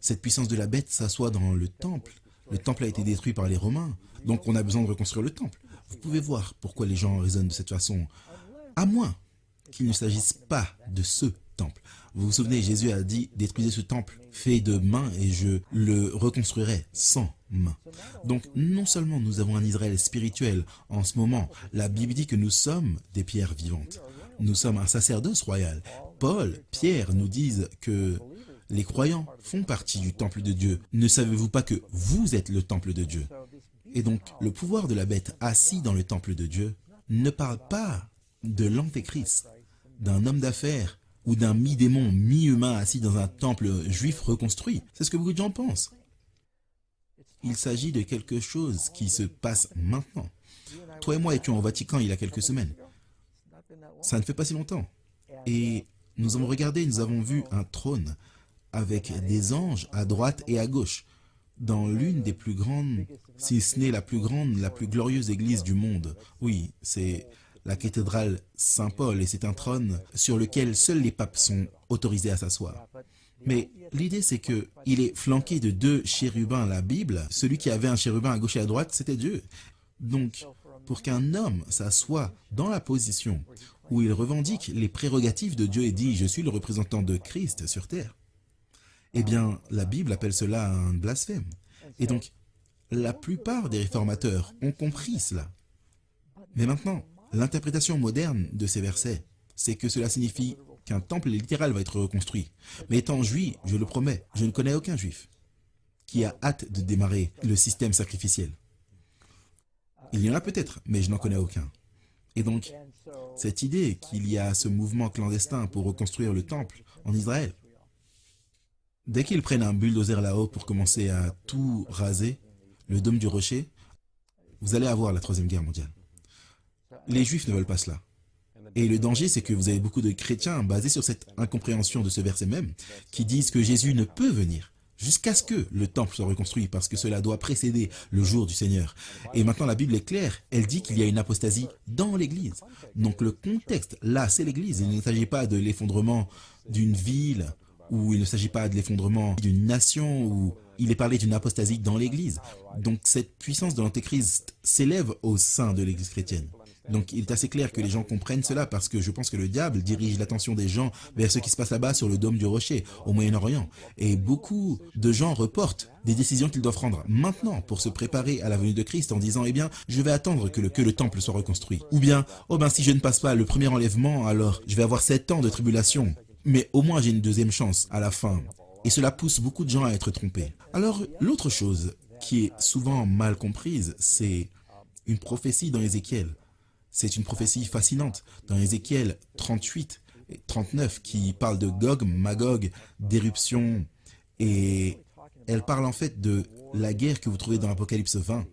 cette puissance de la bête s'assoit dans le temple. Le temple a été détruit par les Romains, donc on a besoin de reconstruire le temple. Vous pouvez voir pourquoi les gens raisonnent de cette façon, à moins qu'il ne s'agisse pas de ce temple. Vous vous souvenez, Jésus a dit, détruisez ce temple fait de mains et je le reconstruirai sans main. Donc non seulement nous avons un Israël spirituel en ce moment, la Bible dit que nous sommes des pierres vivantes. Nous sommes un sacerdoce royal. Paul, Pierre nous disent que les croyants font partie du temple de Dieu. Ne savez-vous pas que vous êtes le temple de Dieu? Et donc, le pouvoir de la bête assis dans le temple de Dieu ne parle pas de l'antéchrist, d'un homme d'affaires ou d'un mi-démon, mi-humain assis dans un temple juif reconstruit. C'est ce que beaucoup de gens pensent. Il s'agit de quelque chose qui se passe maintenant. Toi et moi étions au Vatican il y a quelques semaines. Ça ne fait pas si longtemps. Et nous avons regardé et nous avons vu un trône avec des anges à droite et à gauche, dans l'une des plus grandes, si ce n'est la plus grande, la plus glorieuse église du monde. Oui, c'est la cathédrale Saint-Paul, et c'est un trône sur lequel seuls les papes sont autorisés à s'asseoir. Mais l'idée, c'est que il est flanqué de 2 chérubins. La Bible, celui qui avait un chérubin à gauche et à droite, c'était Dieu. Donc, pour qu'un homme s'assoie dans la position où il revendique les prérogatives de Dieu et dit « Je suis le représentant de Christ sur terre », eh bien, la Bible appelle cela un blasphème. Et donc, la plupart des réformateurs ont compris cela. Mais maintenant, l'interprétation moderne de ces versets, c'est que cela signifie qu'un temple littéral va être reconstruit. Mais étant juif, je le promets, je ne connais aucun juif qui a hâte de démarrer le système sacrificiel. Il y en a peut-être, mais je n'en connais aucun. Et donc, cette idée qu'il y a ce mouvement clandestin pour reconstruire le temple en Israël, dès qu'ils prennent un bulldozer là-haut pour commencer à tout raser, le dôme du rocher, vous allez avoir la Troisième Guerre mondiale. Les Juifs ne veulent pas cela. Et le danger, c'est que vous avez beaucoup de chrétiens basés sur cette incompréhension de ce verset même, qui disent que Jésus ne peut venir jusqu'à ce que le temple soit reconstruit, parce que cela doit précéder le jour du Seigneur. Et maintenant, la Bible est claire, elle dit qu'il y a une apostasie dans l'Église. Donc le contexte, là, c'est l'Église. Il ne s'agit pas de l'effondrement d'une ville, ou il ne s'agit pas de l'effondrement d'une nation, ou il est parlé d'une apostasie dans l'Église. Donc cette puissance de l'Antéchrist s'élève au sein de l'Église chrétienne. Donc il est assez clair que les gens comprennent cela, parce que je pense que le diable dirige l'attention des gens vers ce qui se passe là-bas sur le dôme du rocher, au Moyen-Orient. Et beaucoup de gens reportent des décisions qu'ils doivent prendre maintenant pour se préparer à la venue de Christ en disant, eh bien, je vais attendre que le temple soit reconstruit. Ou bien, oh ben si je ne passe pas le premier enlèvement, alors je vais avoir 7 ans de tribulation. Mais au moins j'ai une deuxième chance à la fin. Et cela pousse beaucoup de gens à être trompés. Alors l'autre chose qui est souvent mal comprise, c'est une prophétie dans Ézéchiel. C'est une prophétie fascinante dans Ézéchiel 38 et 39 qui parle de Gog, Magog, d'éruption. Et elle parle en fait de la guerre que vous trouvez dans l'Apocalypse 20,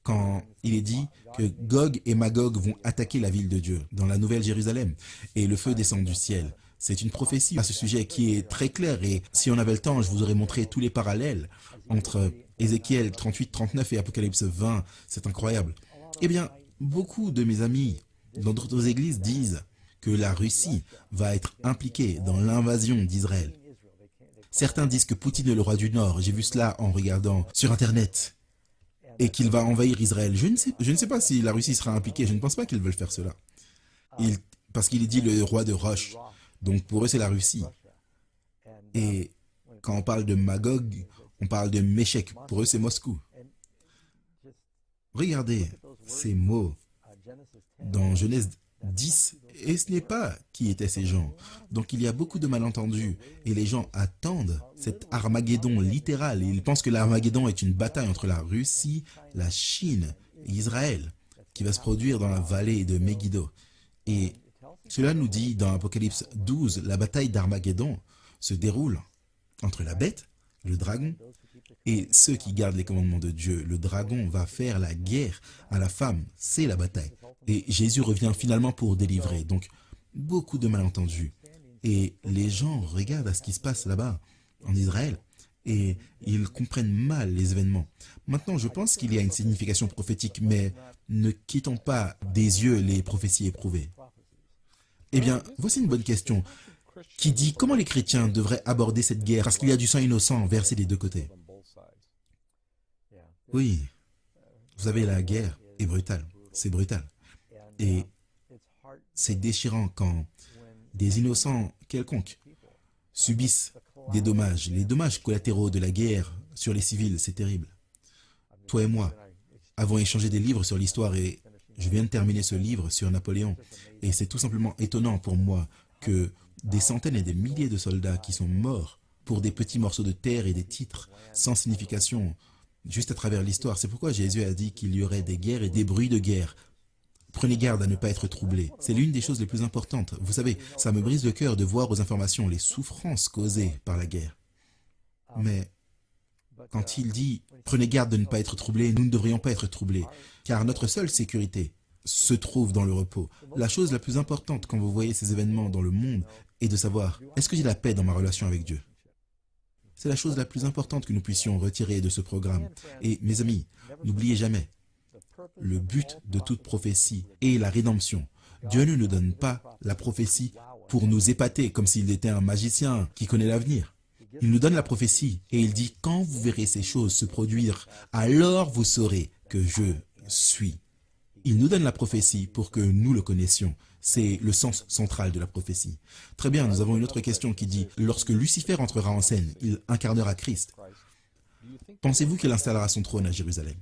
quand il est dit que Gog et Magog vont attaquer la ville de Dieu dans la Nouvelle Jérusalem et le feu descend du ciel. C'est une prophétie à ce sujet qui est très claire, et si on avait le temps, je vous aurais montré tous les parallèles entre Ézéchiel 38, 39 et Apocalypse 20. C'est incroyable. Eh bien, beaucoup de mes amis dans d'autres églises disent que la Russie va être impliquée dans l'invasion d'Israël. Certains disent que Poutine est le roi du Nord, j'ai vu cela en regardant sur Internet, et qu'il va envahir Israël. Je ne sais pas si la Russie sera impliquée, je ne pense pas qu'ils veulent faire cela. Parce qu'il est dit le roi de Roche, donc pour eux c'est la Russie. Et quand on parle de Magog, On parle de Méchec, pour eux c'est Moscou. Regardez ces mots dans Genèse 10, et ce n'est pas qui étaient ces gens. Donc il y a beaucoup de malentendus, et les gens attendent cet Armageddon littéral. Ils pensent que l'Armageddon est une bataille entre la Russie, la Chine et Israël, qui va se produire dans la vallée de Megiddo. Et cela nous dit dans Apocalypse 12, la bataille d'Armageddon se déroule entre la bête, le dragon, et ceux qui gardent les commandements de Dieu. Le dragon va faire la guerre à la femme, c'est la bataille. Et Jésus revient finalement pour délivrer. Donc, beaucoup de malentendus. Et les gens regardent à ce qui se passe là-bas, en Israël, et ils comprennent mal les événements. Maintenant, je pense qu'il y a une signification prophétique, mais ne quittons pas des yeux les prophéties éprouvées. Eh bien, voici une bonne question qui dit comment les chrétiens devraient aborder cette guerre, parce qu'il y a du sang innocent versé des deux côtés. Oui, vous savez, la guerre est brutale, c'est brutal. Et c'est déchirant quand des innocents quelconques subissent des dommages. Les dommages collatéraux de la guerre sur les civils, c'est terrible. Toi et moi avons échangé des livres sur l'histoire et je viens de terminer ce livre sur Napoléon. Et c'est tout simplement étonnant pour moi que des centaines et des milliers de soldats qui sont morts pour des petits morceaux de terre et des titres sans signification, juste à travers l'histoire. C'est pourquoi Jésus a dit qu'il y aurait des guerres et des bruits de guerre. Prenez garde à ne pas être troublés. C'est l'une des choses les plus importantes. Vous savez, ça me brise le cœur de voir aux informations les souffrances causées par la guerre. Mais quand il dit « Prenez garde de ne pas être troublés », nous ne devrions pas être troublés, car notre seule sécurité se trouve dans le repos. La chose la plus importante quand vous voyez ces événements dans le monde est de savoir « Est-ce que j'ai la paix dans ma relation avec Dieu ?» C'est la chose la plus importante que nous puissions retirer de ce programme. Et mes amis, n'oubliez jamais, le but de toute prophétie est la rédemption. Dieu ne nous donne pas la prophétie pour nous épater comme s'il était un magicien qui connaît l'avenir. Il nous donne la prophétie et il dit « Quand vous verrez ces choses se produire, alors vous saurez que je suis. » Il nous donne la prophétie pour que nous le connaissions. C'est le sens central de la prophétie. Très bien, nous avons une autre question qui dit « Lorsque Lucifer entrera en scène, il incarnera Christ. Pensez-vous qu'il installera son trône à Jérusalem ?»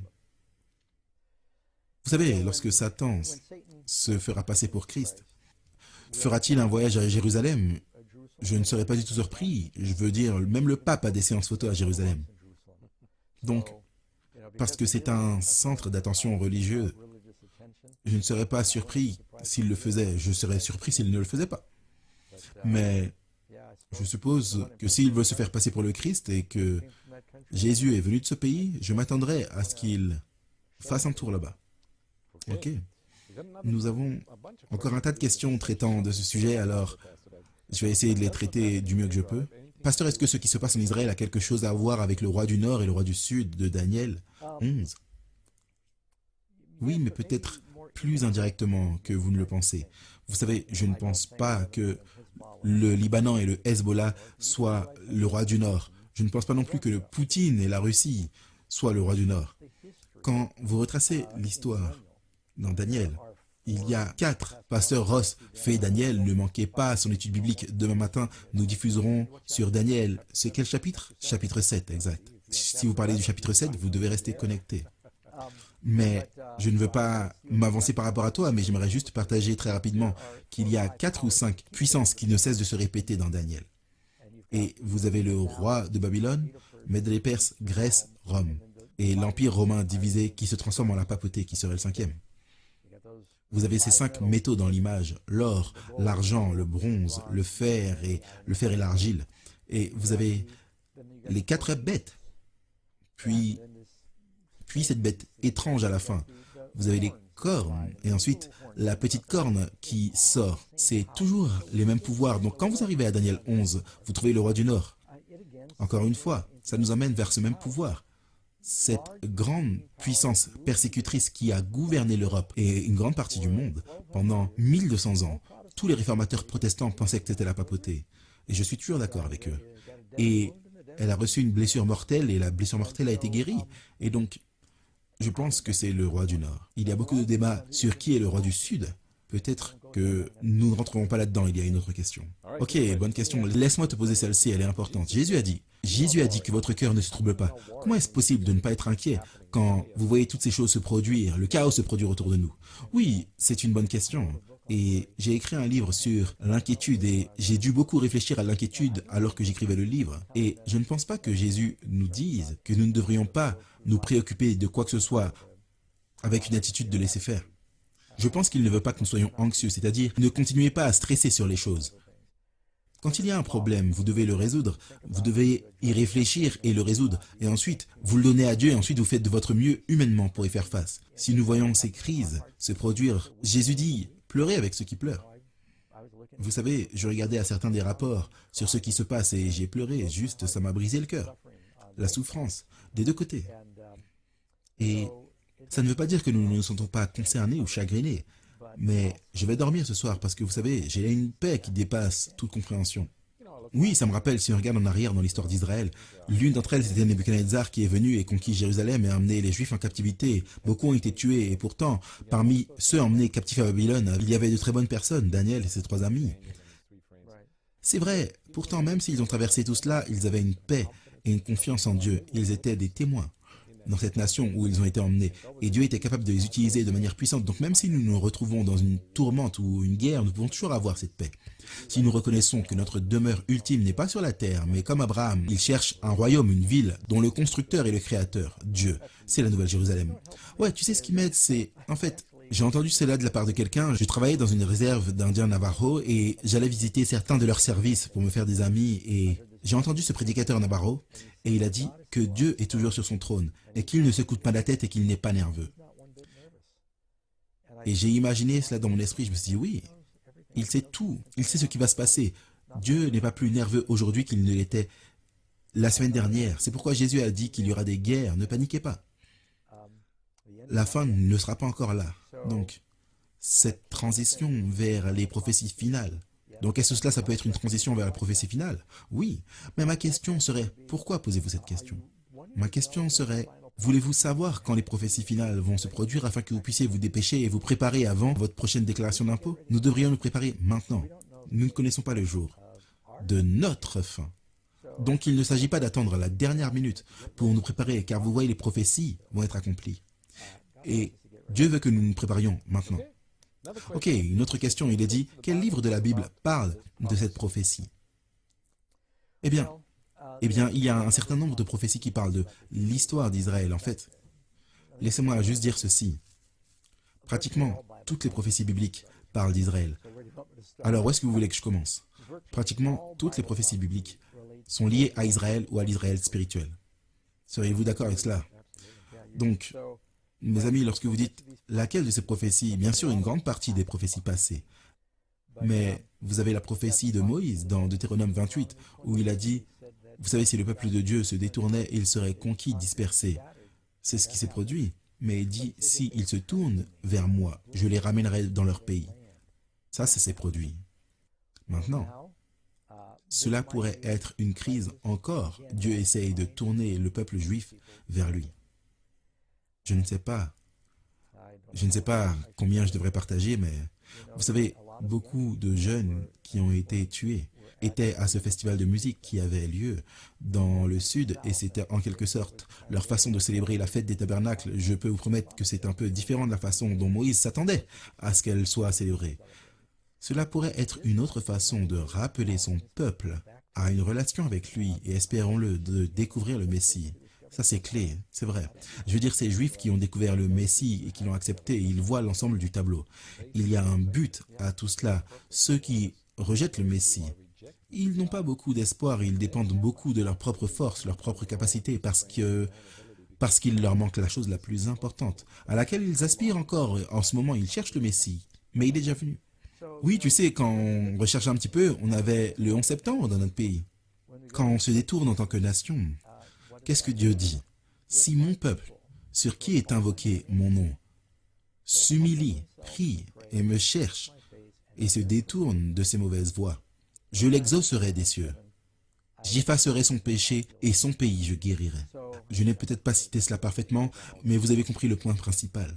Vous savez, lorsque Satan se fera passer pour Christ, fera-t-il un voyage à Jérusalem? Je ne serais pas du tout surpris. Je veux dire, même le pape a des séances photos à Jérusalem. Donc, parce que c'est un centre d'attention religieux, je ne serais pas surpris s'il le faisait. Je serais surpris s'il ne le faisait pas. Mais je suppose que s'il veut se faire passer pour le Christ et que Jésus est venu de ce pays, je m'attendrai à ce qu'il fasse un tour là-bas. Ok. Nous avons encore un tas de questions traitant de ce sujet, alors je vais essayer de les traiter du mieux que je peux. Pasteur, est-ce que ce qui se passe en Israël a quelque chose à voir avec le roi du Nord et le roi du Sud de Daniel 11? Oui, mais peut-être plus indirectement que vous ne le pensez. Vous savez, je ne pense pas que le Liban et le Hezbollah soient le roi du Nord. Je ne pense pas non plus que le Poutine et la Russie soient le roi du Nord. Quand vous retracez l'histoire dans Daniel, il y a 4. Pasteur Ross fait Daniel, ne manquez pas son étude biblique. Demain matin, nous diffuserons sur Daniel. C'est quel chapitre? Chapitre 7, exact. Si vous parlez du chapitre 7, vous devez rester connecté. Mais je ne veux pas m'avancer par rapport à toi, mais j'aimerais juste partager très rapidement qu'il y a 4 ou 5 puissances qui ne cessent de se répéter dans Daniel. Et vous avez le roi de Babylone, Mèdes et Perses, Grèce, Rome. Et l'empire romain divisé qui se transforme en la papauté qui serait le 5e. Vous avez ces 5 métaux dans l'image, l'or, l'argent, le bronze, le fer et l'argile. Et vous avez les 4 bêtes. Puis cette bête étrange à la fin. Vous avez les cornes et ensuite la petite corne qui sort. C'est toujours les mêmes pouvoirs. Donc quand vous arrivez à Daniel 11, vous trouvez le roi du Nord. Encore une fois, ça nous emmène vers ce même pouvoir. Cette grande puissance persécutrice qui a gouverné l'Europe et une grande partie du monde pendant 1200 ans. Tous les réformateurs protestants pensaient que c'était la papauté. Et je suis toujours d'accord avec eux. Et elle a reçu une blessure mortelle et la blessure mortelle a été guérie. Et donc, je pense que c'est le roi du Nord. Il y a beaucoup de débats sur qui est le roi du Sud. Peut-être que nous ne rentrerons pas là-dedans, il y a une autre question. Ok, bonne question. Laisse-moi te poser celle-ci, elle est importante. Jésus a dit que votre cœur ne se trouble pas. Comment est-ce possible de ne pas être inquiet quand vous voyez toutes ces choses se produire, le chaos se produire autour de nous? Oui, c'est une bonne question. Et j'ai écrit un livre sur l'inquiétude et j'ai dû beaucoup réfléchir à l'inquiétude alors que j'écrivais le livre. Et je ne pense pas que Jésus nous dise que nous ne devrions pas nous préoccuper de quoi que ce soit avec une attitude de laisser faire. Je pense qu'il ne veut pas que nous soyons anxieux, c'est-à-dire ne continuez pas à stresser sur les choses. Quand il y a un problème, vous devez le résoudre, vous devez y réfléchir et le résoudre, et ensuite vous le donnez à Dieu et ensuite vous faites de votre mieux humainement pour y faire face. Si nous voyons ces crises se produire, Jésus dit, pleurez avec ceux qui pleurent. Vous savez, je regardais à certains des rapports sur ce qui se passe et j'ai pleuré, juste ça m'a brisé le cœur. La souffrance, des deux côtés. Et ça ne veut pas dire que nous ne nous sentons pas concernés ou chagrinés. Mais je vais dormir ce soir parce que vous savez, j'ai une paix qui dépasse toute compréhension. Oui, ça me rappelle, si on regarde en arrière dans l'histoire d'Israël, l'une d'entre elles, c'était Nebuchadnezzar qui est venu et conquis Jérusalem et a emmené les Juifs en captivité. Beaucoup ont été tués et pourtant, parmi ceux emmenés captifs à Babylone, il y avait de très bonnes personnes, Daniel et ses 3 amis. C'est vrai, pourtant même s'ils ont traversé tout cela, ils avaient une paix et une confiance en Dieu. Ils étaient des témoins dans cette nation où ils ont été emmenés. Et Dieu était capable de les utiliser de manière puissante. Donc même si nous nous retrouvons dans une tourmente ou une guerre, nous pouvons toujours avoir cette paix. Si nous reconnaissons que notre demeure ultime n'est pas sur la terre, mais comme Abraham, il cherche un royaume, une ville, dont le constructeur est le créateur, Dieu. C'est la Nouvelle Jérusalem. Ouais, tu sais ce qui m'aide, c'est... En fait, j'ai entendu cela de la part de quelqu'un. Je travaillais dans une réserve d'Indiens Navajo et j'allais visiter certains de leurs services pour me faire des amis et... J'ai entendu ce prédicateur Navarro et il a dit que Dieu est toujours sur son trône et qu'il ne se coûte pas la tête et qu'il n'est pas nerveux. Et j'ai imaginé cela dans mon esprit, je me suis dit oui, il sait tout, il sait ce qui va se passer. Dieu n'est pas plus nerveux aujourd'hui qu'il ne l'était la semaine dernière. C'est pourquoi Jésus a dit qu'il y aura des guerres, ne paniquez pas. La fin ne sera pas encore là. Donc, cette transition vers les prophéties finales. Donc, est-ce que cela, ça peut être une transition vers la prophétie finale? Oui, mais ma question serait, pourquoi posez-vous cette question? Ma question serait, voulez-vous savoir quand les prophéties finales vont se produire afin que vous puissiez vous dépêcher et vous préparer avant votre prochaine déclaration d'impôt? Nous devrions nous préparer maintenant. Nous ne connaissons pas le jour de notre fin. Donc, il ne s'agit pas d'attendre la dernière minute pour nous préparer, car vous voyez, les prophéties vont être accomplies. Et Dieu veut que nous nous préparions maintenant. Ok, une autre question, il est dit, quel livre de la Bible parle de cette prophétie? Eh bien, il y a un certain nombre de prophéties qui parlent de l'histoire d'Israël. En fait, laissez-moi juste dire ceci. Pratiquement toutes les prophéties bibliques parlent d'Israël. Alors, où est-ce que vous voulez que je commence? Pratiquement toutes les prophéties bibliques sont liées à Israël ou à l'Israël spirituel. Seriez-vous d'accord avec cela? Donc, mes amis, lorsque vous dites laquelle de ces prophéties, bien sûr, une grande partie des prophéties passées, mais vous avez la prophétie de Moïse dans Deutéronome 28, où il a dit, vous savez, si le peuple de Dieu se détournait, il serait conquis, dispersé. C'est ce qui s'est produit. Mais il dit, si ils se tournent vers moi, je les ramènerai dans leur pays. Ça, c'est s'est produit. Maintenant, cela pourrait être une crise encore. Dieu essaye de tourner le peuple juif vers lui. Je ne sais pas combien je devrais partager, mais vous savez, beaucoup de jeunes qui ont été tués étaient à ce festival de musique qui avait lieu dans le sud et c'était en quelque sorte leur façon de célébrer la fête des tabernacles. Je peux vous promettre que c'est un peu différent de la façon dont Moïse s'attendait à ce qu'elle soit célébrée. Cela pourrait être une autre façon de rappeler son peuple à une relation avec lui et espérons-le de découvrir le Messie. Ça, c'est clé, c'est vrai. Je veux dire, ces Juifs qui ont découvert le Messie et qui l'ont accepté, ils voient l'ensemble du tableau. Il y a un but à tout cela. Ceux qui rejettent le Messie, ils n'ont pas beaucoup d'espoir, ils dépendent beaucoup de leur propre force, leur propre capacité, parce qu'il leur manque la chose la plus importante, à laquelle ils aspirent encore. En ce moment, ils cherchent le Messie, mais il est déjà venu. Oui, tu sais, quand on recherche un petit peu, on avait le 11 septembre dans notre pays. Quand on se détourne en tant que nation, qu'est-ce que Dieu dit? Si mon peuple, sur qui est invoqué mon nom, s'humilie, prie et me cherche et se détourne de ses mauvaises voies, je l'exaucerai des cieux. J'effacerai son péché et son pays je guérirai. Je n'ai peut-être pas cité cela parfaitement, mais vous avez compris le point principal.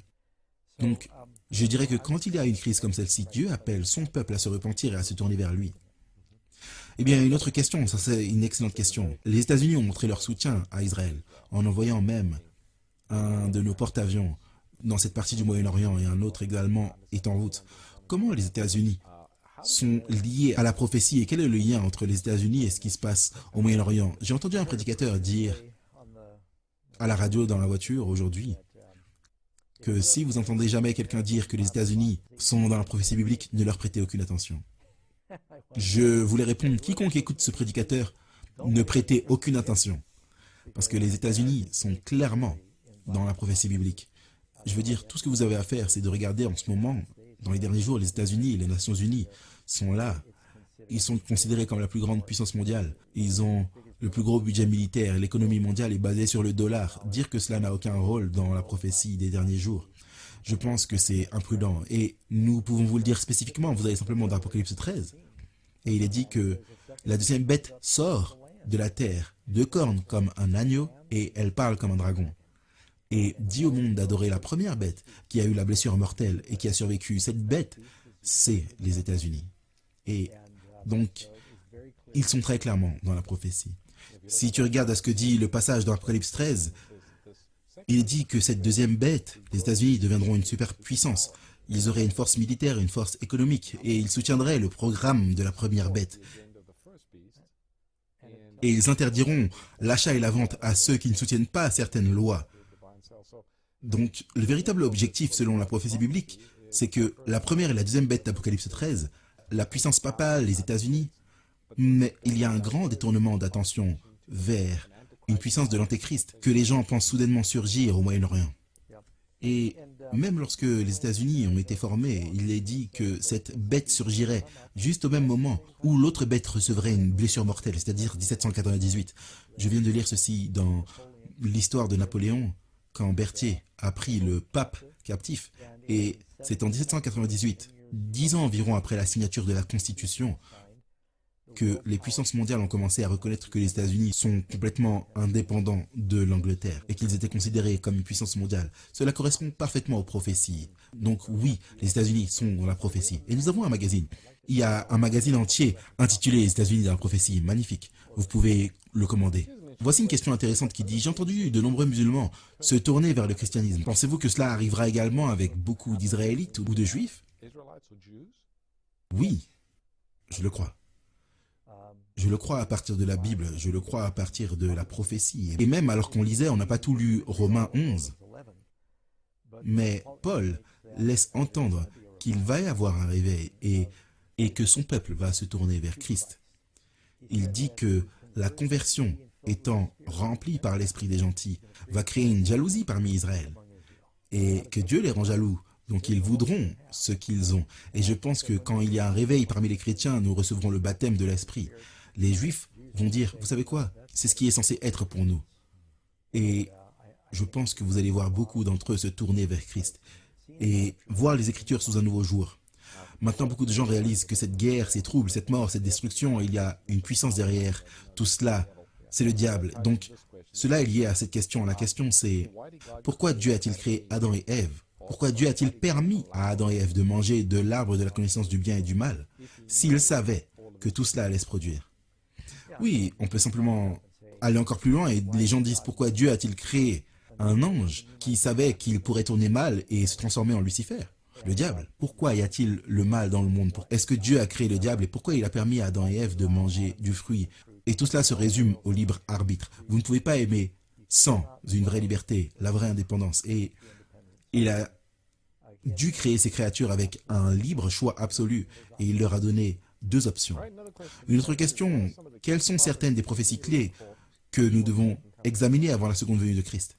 Donc, Je dirais que quand il y a une crise comme celle-ci, Dieu appelle son peuple à se repentir et à se tourner vers lui. Eh bien, une autre question, ça c'est une excellente question. Les États-Unis ont montré leur soutien à Israël en envoyant même un de nos porte-avions dans cette partie du Moyen-Orient et un autre également est en route. Comment les États-Unis sont liés à la prophétie et quel est le lien entre les États-Unis et ce qui se passe au Moyen-Orient? J'ai entendu un prédicateur dire à la radio dans la voiture aujourd'hui que si vous entendez jamais quelqu'un dire que les États-Unis sont dans la prophétie biblique, ne leur prêtez aucune attention. Je voulais répondre, quiconque écoute ce prédicateur, ne prêtez aucune attention. Parce que les États-Unis sont clairement dans la prophétie biblique. Je veux dire, tout ce que vous avez à faire, c'est de regarder en ce moment, dans les derniers jours, les États-Unis et les Nations Unies sont là. Ils sont considérés comme la plus grande puissance mondiale. Ils ont le plus gros budget militaire. L'économie mondiale est basée sur le dollar. Dire que cela n'a aucun rôle dans la prophétie des derniers jours, je pense que c'est imprudent. Et nous pouvons vous le dire spécifiquement. Vous avez simplement dans Apocalypse 13. Et il est dit que la deuxième bête sort de la terre, deux cornes comme un agneau, et elle parle comme un dragon. Et dit au monde d'adorer la première bête qui a eu la blessure mortelle et qui a survécu. Cette bête, c'est les États-Unis. Et donc, ils sont très clairement dans la prophétie. Si tu regardes à ce que dit le passage dans Apocalypse 13, il dit que cette deuxième bête, les États-Unis deviendront une superpuissance. Ils auraient une force militaire, une force économique, et ils soutiendraient le programme de la première bête. Et ils interdiront l'achat et la vente à ceux qui ne soutiennent pas certaines lois. Donc, le véritable objectif, selon la prophétie biblique, c'est que la première et la deuxième bête d'Apocalypse 13, la puissance papale, les États-Unis, mais il y a un grand détournement d'attention vers une puissance de l'Antéchrist que les gens pensent soudainement surgir au Moyen-Orient. Et même lorsque les États-Unis ont été formés, il est dit que cette bête surgirait juste au même moment où l'autre bête recevrait une blessure mortelle, c'est-à-dire 1798. Je viens de lire ceci dans l'histoire de Napoléon, quand Berthier a pris le pape captif, et c'est en 1798, 10 ans environ après la signature de la Constitution, que les puissances mondiales ont commencé à reconnaître que les États-Unis sont complètement indépendants de l'Angleterre et qu'ils étaient considérés comme une puissance mondiale. Cela correspond parfaitement aux prophéties. Donc oui, les États-Unis sont dans la prophétie. Et nous avons un magazine. Il y a un magazine entier intitulé Les États-Unis dans la prophétie. Magnifique. Vous pouvez le commander. Voici une question intéressante qui dit « J'ai entendu de nombreux musulmans se tourner vers le christianisme. Pensez-vous que cela arrivera également avec beaucoup d'Israélites ou de Juifs ?» Oui, je le crois. Je le crois à partir de la Bible, je le crois à partir de la prophétie. Et même alors qu'on lisait, on n'a pas tout lu Romains 11. Mais Paul laisse entendre qu'il va y avoir un réveil et que son peuple va se tourner vers Christ. Il dit que la conversion étant remplie par l'esprit des gentils va créer une jalousie parmi Israël et que Dieu les rend jaloux. Donc ils voudront ce qu'ils ont. Et je pense que quand il y a un réveil parmi les chrétiens, nous recevrons le baptême de l'esprit. Les Juifs vont dire, vous savez quoi, c'est ce qui est censé être pour nous. Et je pense que vous allez voir beaucoup d'entre eux se tourner vers Christ et voir les Écritures sous un nouveau jour. Maintenant, beaucoup de gens réalisent que cette guerre, ces troubles, cette mort, cette destruction, il y a une puissance derrière. Tout cela, c'est le diable. Donc, cela est lié à cette question. La question, c'est pourquoi Dieu a-t-il créé Adam et Ève? Pourquoi Dieu a-t-il permis à Adam et Ève de manger de l'arbre de la connaissance du bien et du mal s'il savait que tout cela allait se produire? Oui, on peut simplement aller encore plus loin et les gens disent pourquoi Dieu a-t-il créé un ange qui savait qu'il pourrait tourner mal et se transformer en Lucifer, le diable? Pourquoi y a-t-il le mal dans le monde? Est-ce que Dieu a créé le diable et pourquoi il a permis à Adam et Ève de manger du fruit? Et tout cela se résume au libre arbitre. Vous ne pouvez pas aimer sans une vraie liberté, la vraie indépendance. Et il a dû créer ces créatures avec un libre choix absolu et il leur a donné deux options. Une autre question, quelles sont certaines des prophéties clés que nous devons examiner avant la seconde venue de Christ?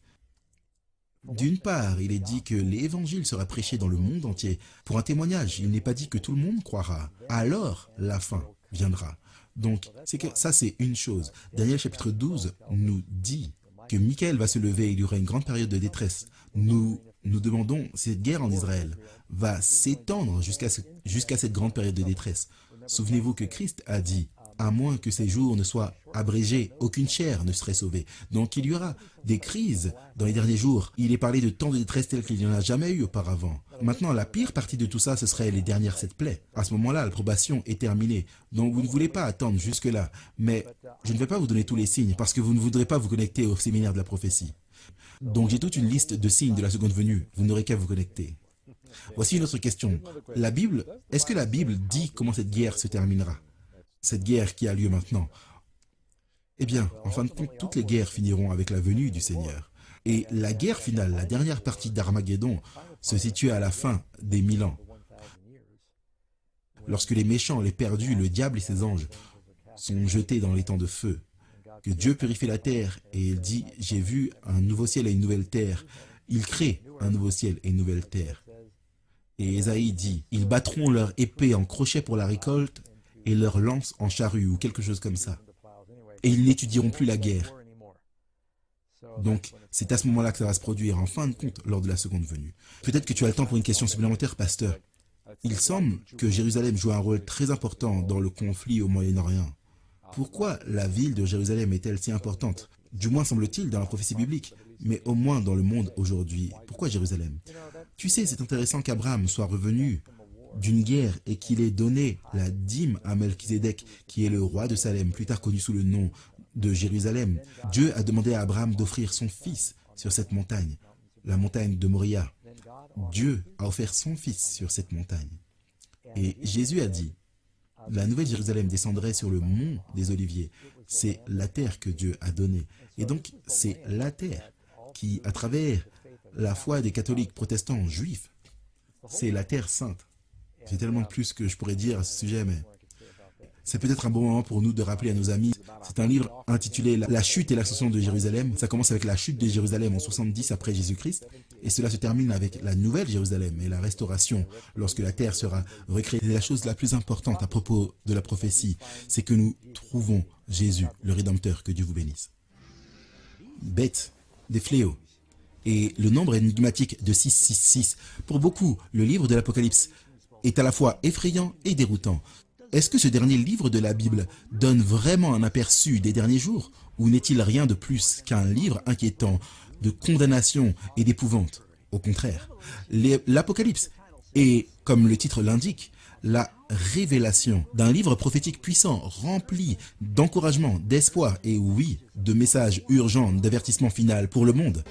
D'une part, il est dit que l'évangile sera prêché dans le monde entier pour un témoignage. Il n'est pas dit que tout le monde croira. Alors, la fin viendra. Donc, ça c'est une chose. Daniel chapitre 12 nous dit que Michael va se lever et il y aura une grande période de détresse. Nous demandons, cette guerre en Israël va s'étendre jusqu'à cette grande période de détresse. Souvenez-vous que Christ a dit à moins que ces jours ne soient abrégés, aucune chair ne serait sauvée. Donc il y aura des crises dans les derniers jours. Il est parlé de temps de détresse tel qu'il n'y en a jamais eu auparavant. Maintenant, la pire partie de tout ça, ce serait les dernières 7 plaies. À ce moment-là, l'approbation est terminée. Donc vous ne voulez pas attendre jusque-là. Mais je ne vais pas vous donner tous les signes parce que vous ne voudrez pas vous connecter au séminaire de la prophétie. Donc j'ai toute une liste de signes de la seconde venue. Vous n'aurez qu'à vous connecter. Voici une autre question. La Bible, est-ce que la Bible dit comment cette guerre se terminera? Cette guerre qui a lieu maintenant. Eh bien, en fin de compte, toutes les guerres finiront avec la venue du Seigneur. Et la guerre finale, la dernière partie d'Armageddon, se situe à la fin des 1000 ans. Lorsque les méchants, les perdus, le diable et ses anges sont jetés dans les temps de feu, que Dieu purifie la terre et il dit « J'ai vu un nouveau ciel et une nouvelle terre ». Il crée un nouveau ciel et une nouvelle terre. Et Ésaïe dit « Ils battront leur épée en crochet pour la récolte et leur lance en charrue » ou quelque chose comme ça. Et ils n'étudieront plus la guerre. Donc, c'est à ce moment-là que ça va se produire, en fin de compte, lors de la seconde venue. Peut-être que tu as le temps pour une question supplémentaire, pasteur. Il semble que Jérusalem joue un rôle très important dans le conflit au Moyen-Orient. Pourquoi la ville de Jérusalem est-elle si importante? Du moins semble-t-il dans la prophétie biblique, mais au moins dans le monde aujourd'hui. Pourquoi Jérusalem? Tu sais, c'est intéressant qu'Abraham soit revenu d'une guerre et qu'il ait donné la dîme à Melchizedek, qui est le roi de Salem, plus tard connu sous le nom de Jérusalem. Dieu a demandé à Abraham d'offrir son fils sur cette montagne, la montagne de Moria. Dieu a offert son fils sur cette montagne. Et Jésus a dit, la nouvelle Jérusalem descendrait sur le mont des Oliviers. C'est la terre que Dieu a donnée. Et donc, c'est la terre qui, à travers la foi des catholiques, protestants, juifs, c'est la terre sainte. J'ai tellement plus que je pourrais dire à ce sujet, mais c'est peut-être un bon moment pour nous de rappeler à nos amis. C'est un livre intitulé « La chute et l'ascension de Jérusalem ». Ça commence avec la chute de Jérusalem en 70 après Jésus-Christ. Et cela se termine avec la nouvelle Jérusalem et la restauration lorsque la terre sera recréée. Et la chose la plus importante à propos de la prophétie, c'est que nous trouvons Jésus, le Rédempteur. Que Dieu vous bénisse. Bêtes, des fléaux. Et le nombre énigmatique de 666. Pour beaucoup, le livre de l'Apocalypse est à la fois effrayant et déroutant. Est-ce que ce dernier livre de la Bible donne vraiment un aperçu des derniers jours? Ou n'est-il rien de plus qu'un livre inquiétant de condamnation et d'épouvante? Au contraire, l'Apocalypse est, comme le titre l'indique, la révélation d'un livre prophétique puissant, rempli d'encouragement, d'espoir et oui, de messages urgents d'avertissement final pour le monde.